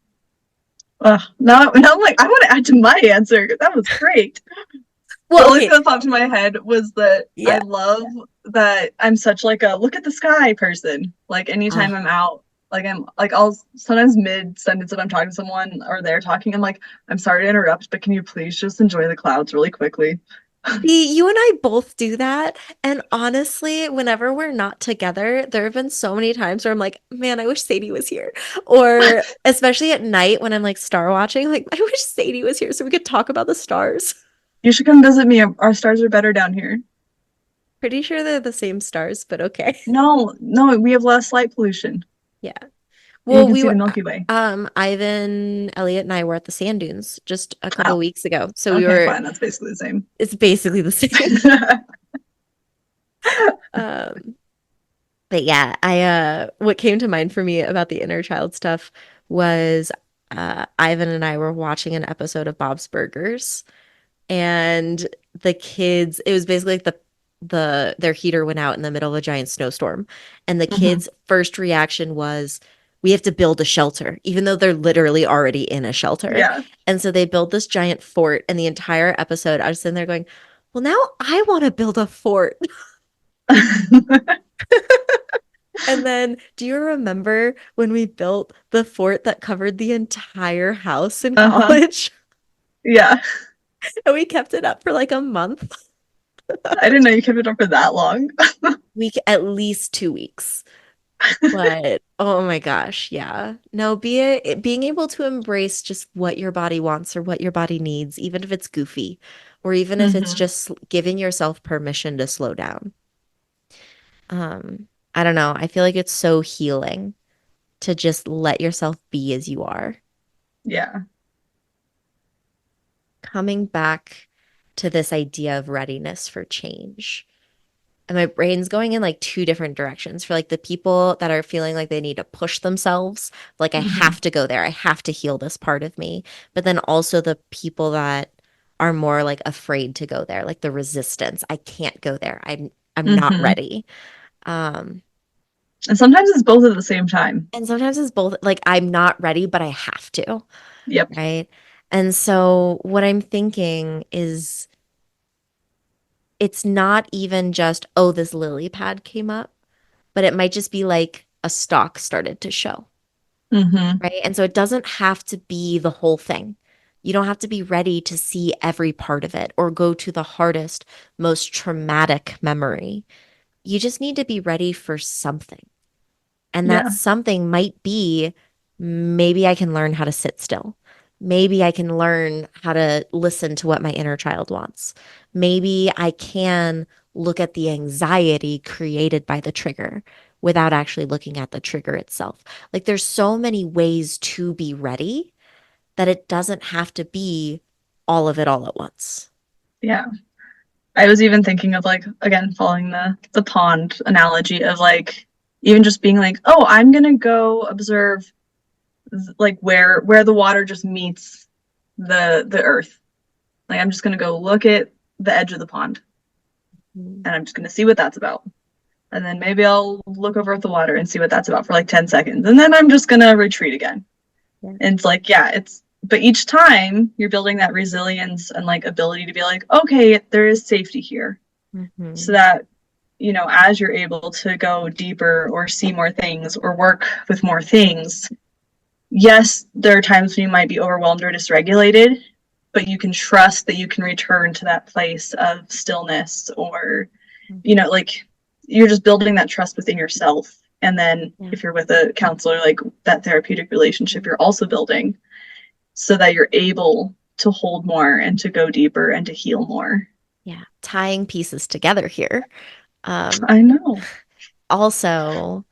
Now I'm like, I want to add to my answer. That was great. The Well, only thing okay. that popped in my head was that I Yeah. love that I'm such like a look at the sky person. Like anytime Ah, I'm out, like I'm like I'll sometimes mid sentence if I'm talking to someone or they're talking, I'm like, I'm sorry to interrupt, but can you please just enjoy the clouds really quickly? see, you and I both do that. And honestly, whenever we're not together, there have been so many times where I'm like, man, I wish Sadie was here. Or especially at night when I'm like star watching, like, I wish Sadie was here so we could talk about the stars. You should come visit me. Our stars are better down here. Pretty sure they're the same stars, but okay. No, no, we have less light pollution. Yeah. You Well, can we see the were Milky Way. Ivan, Elliot, and I were at the sand dunes just a couple Oh, weeks ago. So we okay, were fine. That's basically the same. it's basically the same. Um, but yeah, I what came to mind for me about the inner child stuff was Ivan and I were watching an episode of Bob's Burgers, and the kids, it was basically like their heater went out in the middle of a giant snowstorm, and the Hmm. kids' first reaction was, we have to build a shelter, even though they're literally already in a shelter. Yeah. And so they build this giant fort, and the entire episode I was sitting there going, well, now I want to build a fort. And then, do you remember when we built the fort that covered the entire house in Uh-huh. college? Yeah. And we kept it up for like a month. I didn't know you kept it up for that long. At least 2 weeks. But oh my gosh, yeah. No, being able to embrace just what your body wants or what your body needs, even if it's goofy, or even if it's Hmm. just giving yourself permission to slow down. I don't know. I feel like it's so healing to just let yourself be as you are. Yeah. Coming back to this idea of readiness for change. And my brain's going in like two different directions for like the people that are feeling like they need to push themselves, like I Hmm. have to go there, I have to heal this part of me. But then also the people that are more like afraid to go there, like the resistance. I can't go there. I'm not Hmm. ready. Um, And sometimes it's both at the same time. and sometimes it's both like I'm not ready, but I have to, Yep. right? And so what I'm thinking is it's not even just, oh, this lily pad came up, but it might just be like a stalk started to show, Hmm. right? And so it doesn't have to be the whole thing. You don't have to be ready to see every part of it or go to the hardest, most traumatic memory. You just need to be ready for something. And that Yeah. something might be, maybe I can learn how to sit still. Maybe I can learn how to listen to what my inner child wants. Maybe I can look at the anxiety created by the trigger without actually looking at the trigger itself. Like there's so many ways to be ready that it doesn't have to be all of it all at once. Yeah. I was even thinking of like again following the pond analogy of like even just being like, oh, I'm gonna go observe like where the water just meets the earth. Like I'm just gonna go look at the edge of the pond Mm. and I'm just gonna see what that's about. And then maybe I'll look over at the water and see what that's about for like 10 seconds. And then I'm just gonna retreat again. Yeah. And it's like, yeah, it's but each time you're building that resilience and like ability to be like, okay, there is safety here. So Hmm. that, as you're able to go deeper or see more things or work with more things, yes, there are times when you might be overwhelmed or dysregulated, but you can trust that you can return to that place of stillness or, like you're just building that trust within yourself. And then Yeah. if you're with a counselor, like that therapeutic relationship, you're also building so that you're able to hold more and to go deeper and to heal more. Yeah. Tying pieces together here. Um, I know. Also,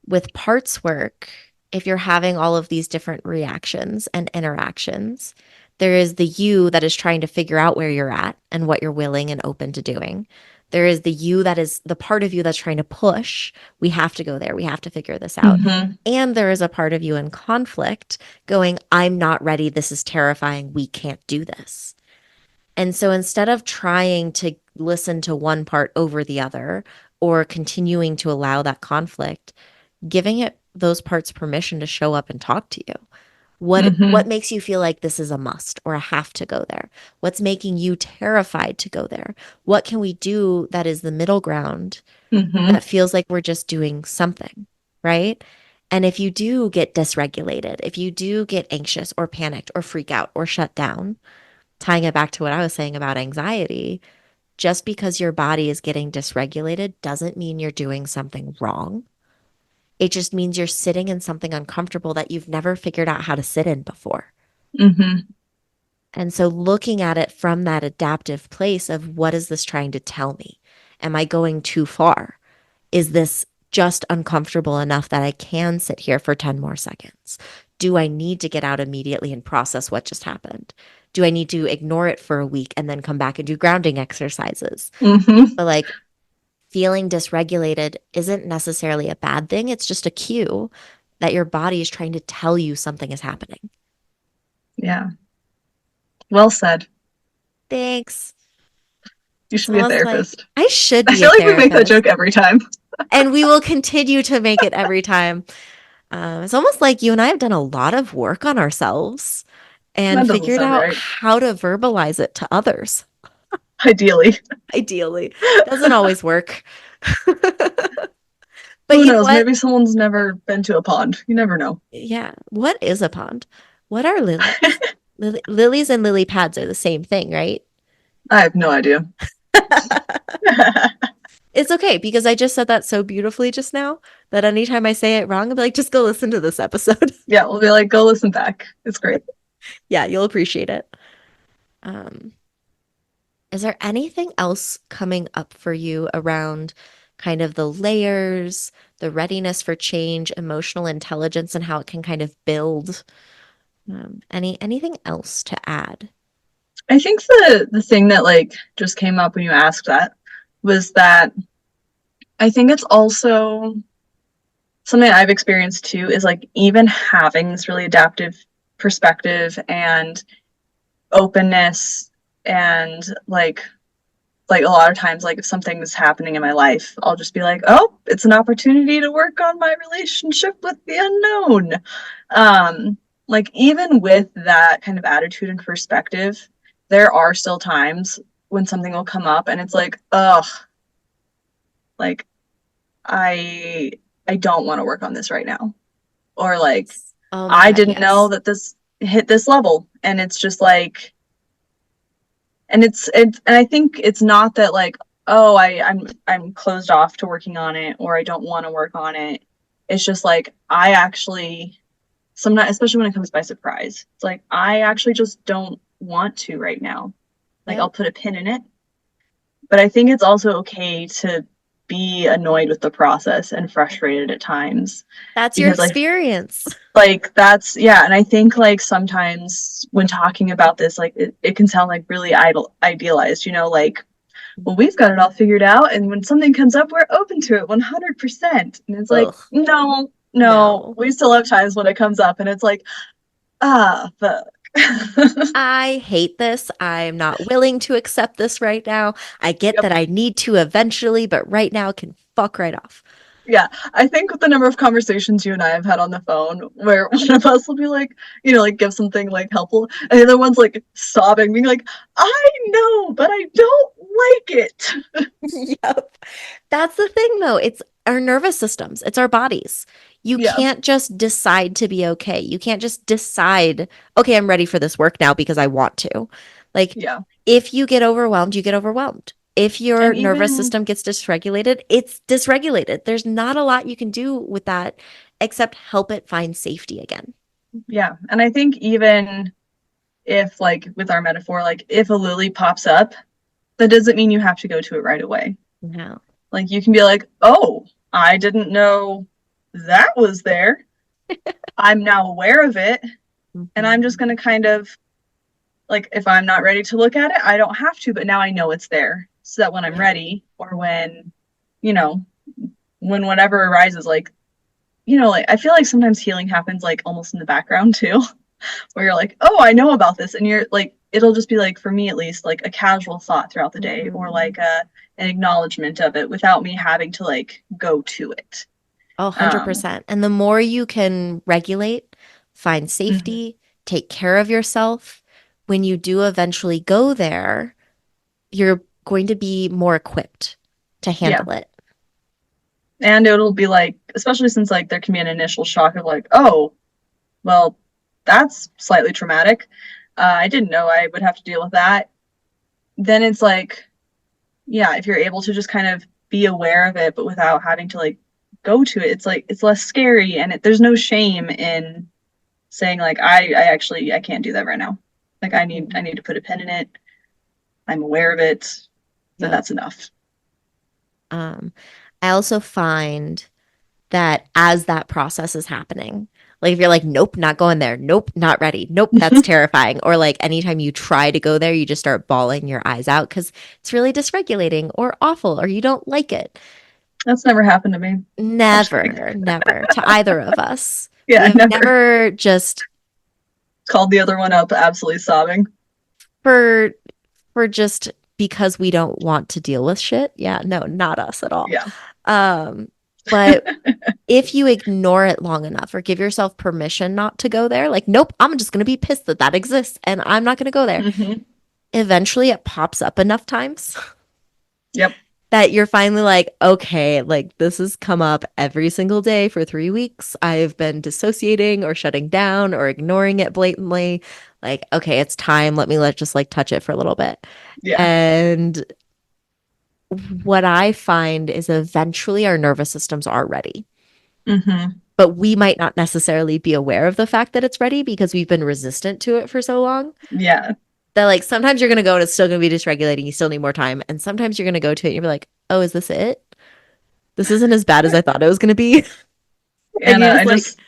with parts work, if you're having all of these different reactions and interactions, there is the you that is trying to figure out where you're at and what you're willing and open to doing. There is the you that is the part of you that's trying to push. We have to go there. We have to figure this out. Mm-hmm. And there is a part of you in conflict going, I'm not ready. This is terrifying. We can't do this. And so instead of trying to listen to one part over the other or continuing to allow that conflict, giving it those parts permission to show up and talk to you. What Mm-hmm. makes you feel like this is a must or a have to go there? What's making you terrified to go there? What can we do that is the middle ground Mm-hmm. that feels like we're just doing something, right? And if you do get dysregulated, if you do get anxious or panicked or freak out or shut down, tying it back to what I was saying about anxiety, just because your body is getting dysregulated doesn't mean you're doing something wrong. It just means you're sitting in something uncomfortable that you've never figured out how to sit in before. Mm-hmm. And so looking at it from that adaptive place of what is this trying to tell me? Am I going too far? Is this just uncomfortable enough that I can sit here for 10 more seconds? Do I need to get out immediately and process what just happened? Do I need to ignore it for a week and then come back and do grounding exercises? Mm-hmm. But like feeling dysregulated isn't necessarily a bad thing. It's just a cue that your body is trying to tell you something is happening. Yeah. Well said. Thanks. You It's should be a almost like therapist. I should I be feel a like we make that therapist, joke every time. and we will continue to make it every time. It's almost like you and I have done a lot of work on ourselves and That doesn't figured sound out right. how to verbalize it to others. Ideally. Ideally, doesn't always work. But Who you know knows? what? Maybe someone's never been to a pond. You never know. Yeah. What is a pond? What are lilies? Lilies and lily pads are the same thing, right? I have no idea. It's okay because I just said that so beautifully just now that anytime I say it wrong, I'll be like, just go listen to this episode. Yeah, we'll be like, go listen back. It's great. Yeah, you'll appreciate it. Um, is there anything else coming up for you around kind of the layers, the readiness for change, emotional intelligence, and how it can kind of build? Anything else to add? I think the thing that like just came up when you asked that was that I think it's also something I've experienced too is like even having this really adaptive perspective and openness and like a lot of times like if something is happening in my life I'll just be like, oh, it's an opportunity to work on my relationship with the unknown. Like even with that kind of attitude and perspective, there are still times when something will come up and it's like, ugh, like i I don't want to work on this right now, or like Oh my I God, didn't know yes. that this hit this level, and it's just like, and and I think it's not that like, oh, I'm closed off to working on it or I don't want to work on it. It's just like I actually sometimes, especially when it comes by surprise, it's like I actually just don't want to right now. Like I'll Yep. put a pin in it, but I think it's also okay to be annoyed with the process and frustrated at times, That's your because experience. like that's, yeah, and I think like sometimes when talking about this, like it can sound like really idealized, like, well, we've got it all figured out and when something comes up we're open to it 100%, and it's like, Ugh, no, no, no. we still have times when it comes up and it's like, fuck. I hate this. I'm not willing to accept this right now. I get Yep. that I need to eventually, but right now it can fuck right off. Yeah, I think with the number of conversations you and I have had on the phone where one of us will be like, like give something like helpful, and the other one's like sobbing, being like, I know, but I don't like it. Yep. That's the thing, though. It's our nervous systems, it's our bodies. You Yeah, can't just decide to be okay. You can't just decide, okay, I'm ready for this work now because I want to. Like, yeah. if you get overwhelmed, you get overwhelmed. If your And nervous even, system gets dysregulated, it's dysregulated. There's not a lot you can do with that except help it find safety again. yeah, and I think even if like with our metaphor, like if a lily pops up, that doesn't mean you have to go to it right away. No. Like you can be like, oh, I didn't know that was there. I'm now aware of it, and I'm just Mhm. going to kind of, like, if I'm not ready to look at it, I don't have to, but now I know it's there, so that when I'm Yeah. ready, or when, you know, when whatever arises, like, like I feel like sometimes healing happens like almost in the background too, where you're like, oh, I know about this, and you're like, it'll just be like, for me at least, like a casual thought throughout the day, or Mhm. like an acknowledgement of it without me having to like go to it. Oh, Um, 100%. And the more you can regulate, find mhm. safety, take care of yourself, when you do eventually go there, you're going to be more equipped to Yeah, handle it. and it'll be like, especially since like there can be an initial shock of like, oh, well, that's slightly traumatic. I didn't know I would have to deal with that. Then it's like, yeah, if you're able to just kind of be aware of it, but without having to like go to it, it's like it's less scary, and there's no shame in saying like, I actually I can't do that right now. Like I Mhm. need to put a pin in it. I'm aware of it. Then Yep. that's enough. Um, I also find that as that process is happening, like if you're like, nope, not going there, nope, not ready, nope, that's terrifying. Or like anytime you try to go there, you just start bawling your eyes out because it's really dysregulating or awful or you don't like it. That's never happened to me. I'm just kidding. Never, never to either of us. Yeah, We've never never just called the other one up absolutely sobbing. for just because we don't want to deal with shit. Yeah, no, not us at all. Yeah. Um, but if you ignore it long enough or give yourself permission not to go there, like, nope, I'm just going to be pissed that that exists and I'm not going to go there. Mm-hmm. Eventually it pops up enough times Yep. that you're finally like, okay, like this has come up every single day for 3 weeks. I've been dissociating or shutting down or ignoring it blatantly. Like, okay, it's time. Let just like touch it for a little bit. Yeah. And what I find is eventually our nervous systems are ready. Mm-hmm. But we might not necessarily be aware of the fact that it's ready because we've been resistant to it for so long. Yeah. That like sometimes you're gonna go and it's still gonna be dysregulating, you still need more time. And sometimes you're gonna go to it and you're like, oh, is this it? This isn't as bad as I thought it was gonna be. And Anna, you're just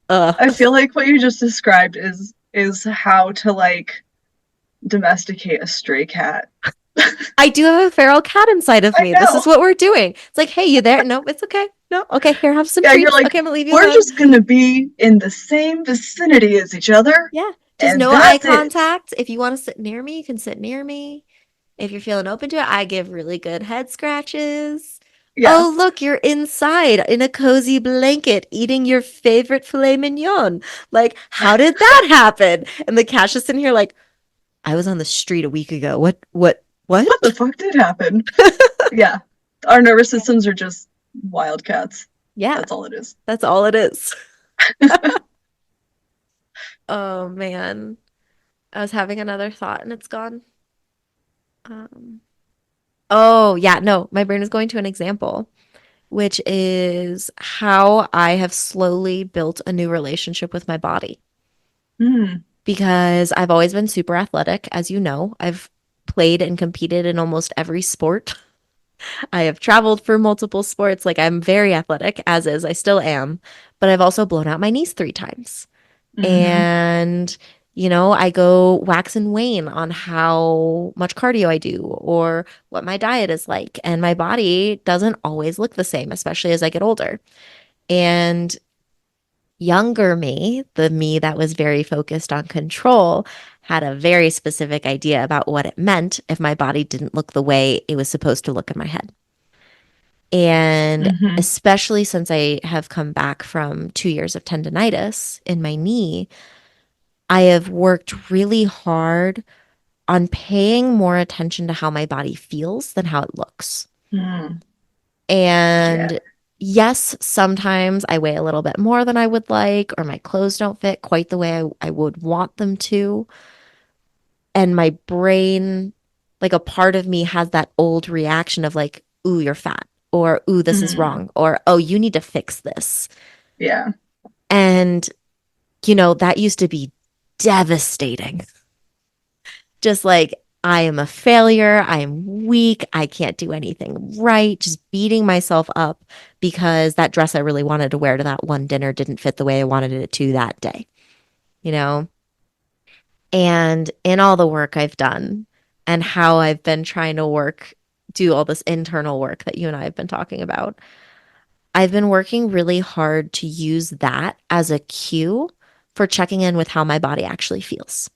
like, I feel like what you just described is how to like domesticate a stray cat. I do have a feral cat inside of I me. This know. is what we're doing. It's like, hey, you there? No, it's okay. No, okay, here, have some Yeah, you're treats. like, Okay, I'm gonna leave you we're alone. just gonna be in the same vicinity as each other, Yeah, just and no eye that's it. contact. If you want to sit near me, you can sit near me. If you're feeling open to it, I give really good head scratches. Yeah. Oh, look, you're inside in a cozy blanket eating your favorite filet mignon. Like, how did that happen? And the cat's just sitting here like, I was on the street a week ago. What? What the fuck did happen? Yeah. Our nervous systems are just wildcats. Yeah, That's all it is. that's all it is. Oh, man. I was having another thought and it's gone. Um, oh, yeah, no, my brain is going to an example, which is how I have slowly built a new relationship with my body. Hmm. Because I've always been super athletic, as you know. I've played and competed in almost every sport. I have traveled for multiple sports. Like I'm very athletic, as is, I still am. But I've also blown out my knees 3 times. Mm-hmm. And, I go wax and wane on how much cardio I do or what my diet is like. And my body doesn't always look the same, especially as I get older. And younger me, the me that was very focused on control, had a very specific idea about what it meant if my body didn't look the way it was supposed to look in my head. And Mm-hmm. especially since I have come back from 2 years of tendonitis in my knee, I have worked really hard on paying more attention to how my body feels than how it looks. Mm. Yeah. And yes, sometimes I weigh a little bit more than I would like, or my clothes don't fit quite the way I would want them to. And my brain, like a part of me has that old reaction of like, ooh, you're fat, or ooh, this is Mm. wrong, or oh, you need to fix this. Yeah. And, that used to be devastating. Just like, I am a failure. I am weak. I can't do anything right. Just beating myself up because that dress I really wanted to wear to that one dinner didn't fit the way I wanted it to that day, you know? And in all the work I've done and how I've been trying to do all this internal work that you and I have been talking about, I've been working really hard to use that as a cue for checking in with how my body actually feels.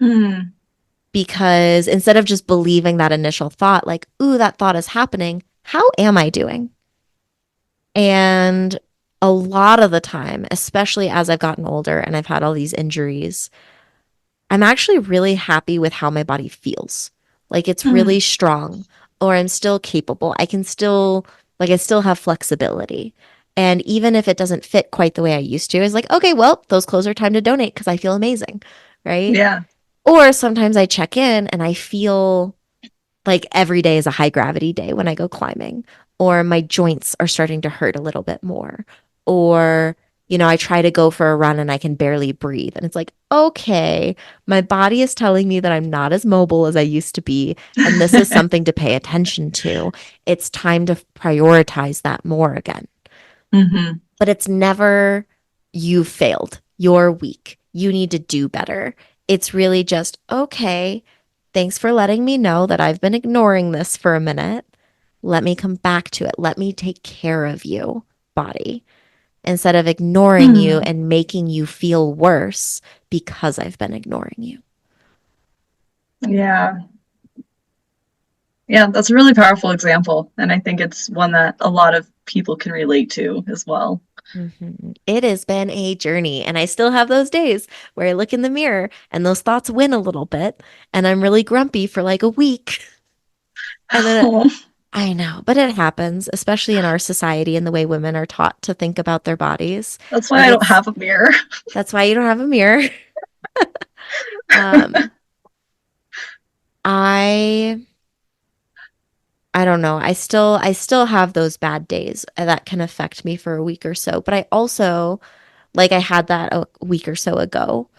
Mm. Because instead of just believing that initial thought, like, ooh, that thought is happening, how am I doing? And a lot of the time, especially as I've gotten older and I've had all these injuries, I'm actually really happy with how my body feels. Like it's Mm. really strong, or I'm still capable. I still have flexibility. And even if it doesn't fit quite the way I used to, it's like, okay, well, those clothes are time to donate because I feel amazing. Right. Yeah. Or sometimes I check in and I feel like every day is a high gravity day when I go climbing, or my joints are starting to hurt a little bit more, or, I try to go for a run and I can barely breathe. And it's like, okay, my body is telling me that I'm not as mobile as I used to be. And this is something to pay attention to. It's time to prioritize that more again. Mm-hmm. But it's never you failed, you're weak, you need to do better. It's really just, okay, thanks for letting me know that I've been ignoring this for a minute. Let me come back to it. Let me take care of you, body, instead of ignoring you and making you feel worse because I've been ignoring you. Yeah. Yeah, that's a really powerful example. And I think it's one that a lot of people can relate to as well. Mm-hmm. It has been a journey, and I still have those days where I look in the mirror and those thoughts win a little bit, and I'm really grumpy for like a week. And then I know, but it happens, especially in our society and the way women are taught to think about their bodies. That's why Like I don't have a mirror. that's why you don't have a mirror. um, I don't know. I still have those bad days that can affect me for a week or so. But I also like I had that a week or so ago.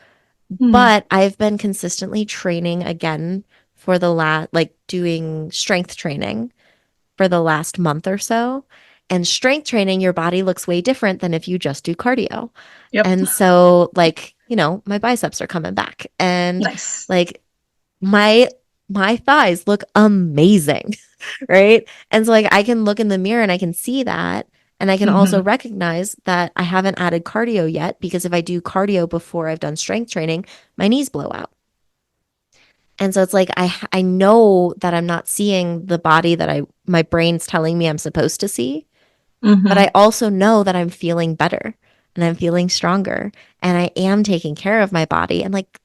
But I've been consistently training again for the like doing strength training for the last month or so. And strength training, your body looks way different than if you just do cardio. Yep. And so, like, my biceps are coming back, and Nice. like my thighs look amazing, right? And so like I can look in the mirror and I can see that, and I can also recognize that I haven't added cardio yet, because if I do cardio before I've done strength training, my knees blow out. And so it's like I know that I'm not seeing the body that my brain's telling me I'm supposed to see, but I also know that I'm feeling better and I'm feeling stronger and I am taking care of my body, and like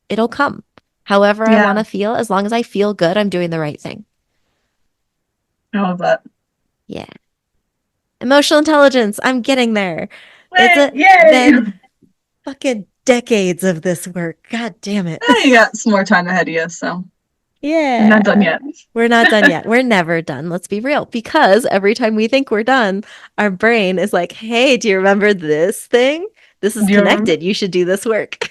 it'll come. However I want Yeah, to feel, as long as I feel good, I'm doing the right thing. I love that. Yeah. Emotional intelligence, I'm getting there. It's Yay! been fucking decades of this work. God damn it. You got some more time ahead of you, so I'm Yeah. not done yet. We're not done yet. We're never done. Let's be real. Because every time we think we're done, our brain is like, hey, do you remember this thing? This is Do you remember? connected. You should do this work.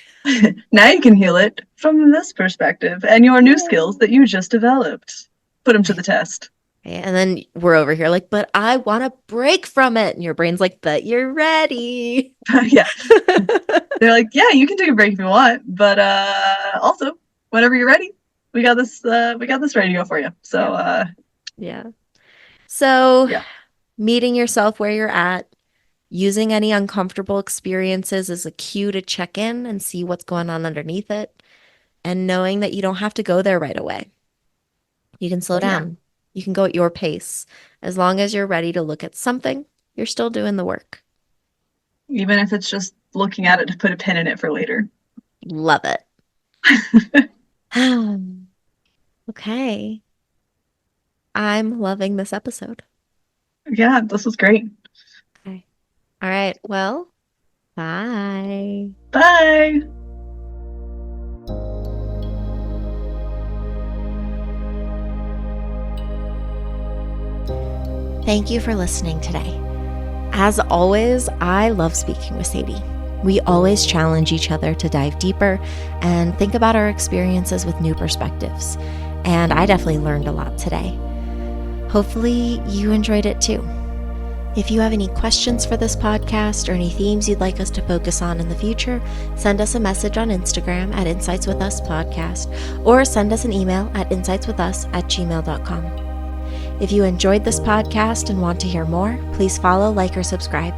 Now you can heal it from this perspective and your new Yeah. skills that you just developed. Put them to the test. And then we're over here like, but I want to break from it. And your brain's like, but you're ready. Yeah. They're like, yeah, you can take a break if you want, but also, whenever you're ready, we got this ready to go for you. So Yeah. So yeah. meeting yourself where you're at, using any uncomfortable experiences as a cue to check in and see what's going on underneath it, and knowing that you don't have to go there right away. You can slow down. You can go at your pace. As long as you're ready to look at something, you're still doing the work. Even if it's just looking at it to put a pin in it for later. Love it. Okay. I'm loving this episode. Yeah, this was great. Okay. All right. Well, bye. Bye. Thank you for listening today. As always, I love speaking with Sadie. We always challenge each other to dive deeper and think about our experiences with new perspectives. And I definitely learned a lot today. Hopefully, you enjoyed it too. If you have any questions for this podcast or any themes you'd like us to focus on in the future, send us a message on Instagram at Insights With Us Podcast, or send us an email at insightswithus@gmail.com. If you enjoyed this podcast and want to hear more, please follow, like, or subscribe.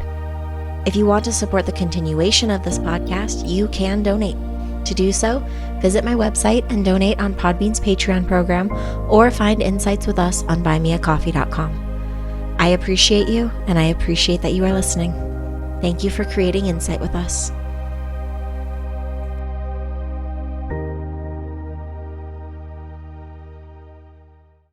If you want to support the continuation of this podcast, you can donate. To do so, visit my website and donate on Podbean's Patreon program, or find Insights With Us on buymeacoffee.com. I appreciate you, and I appreciate that you are listening. Thank you for creating insight with us.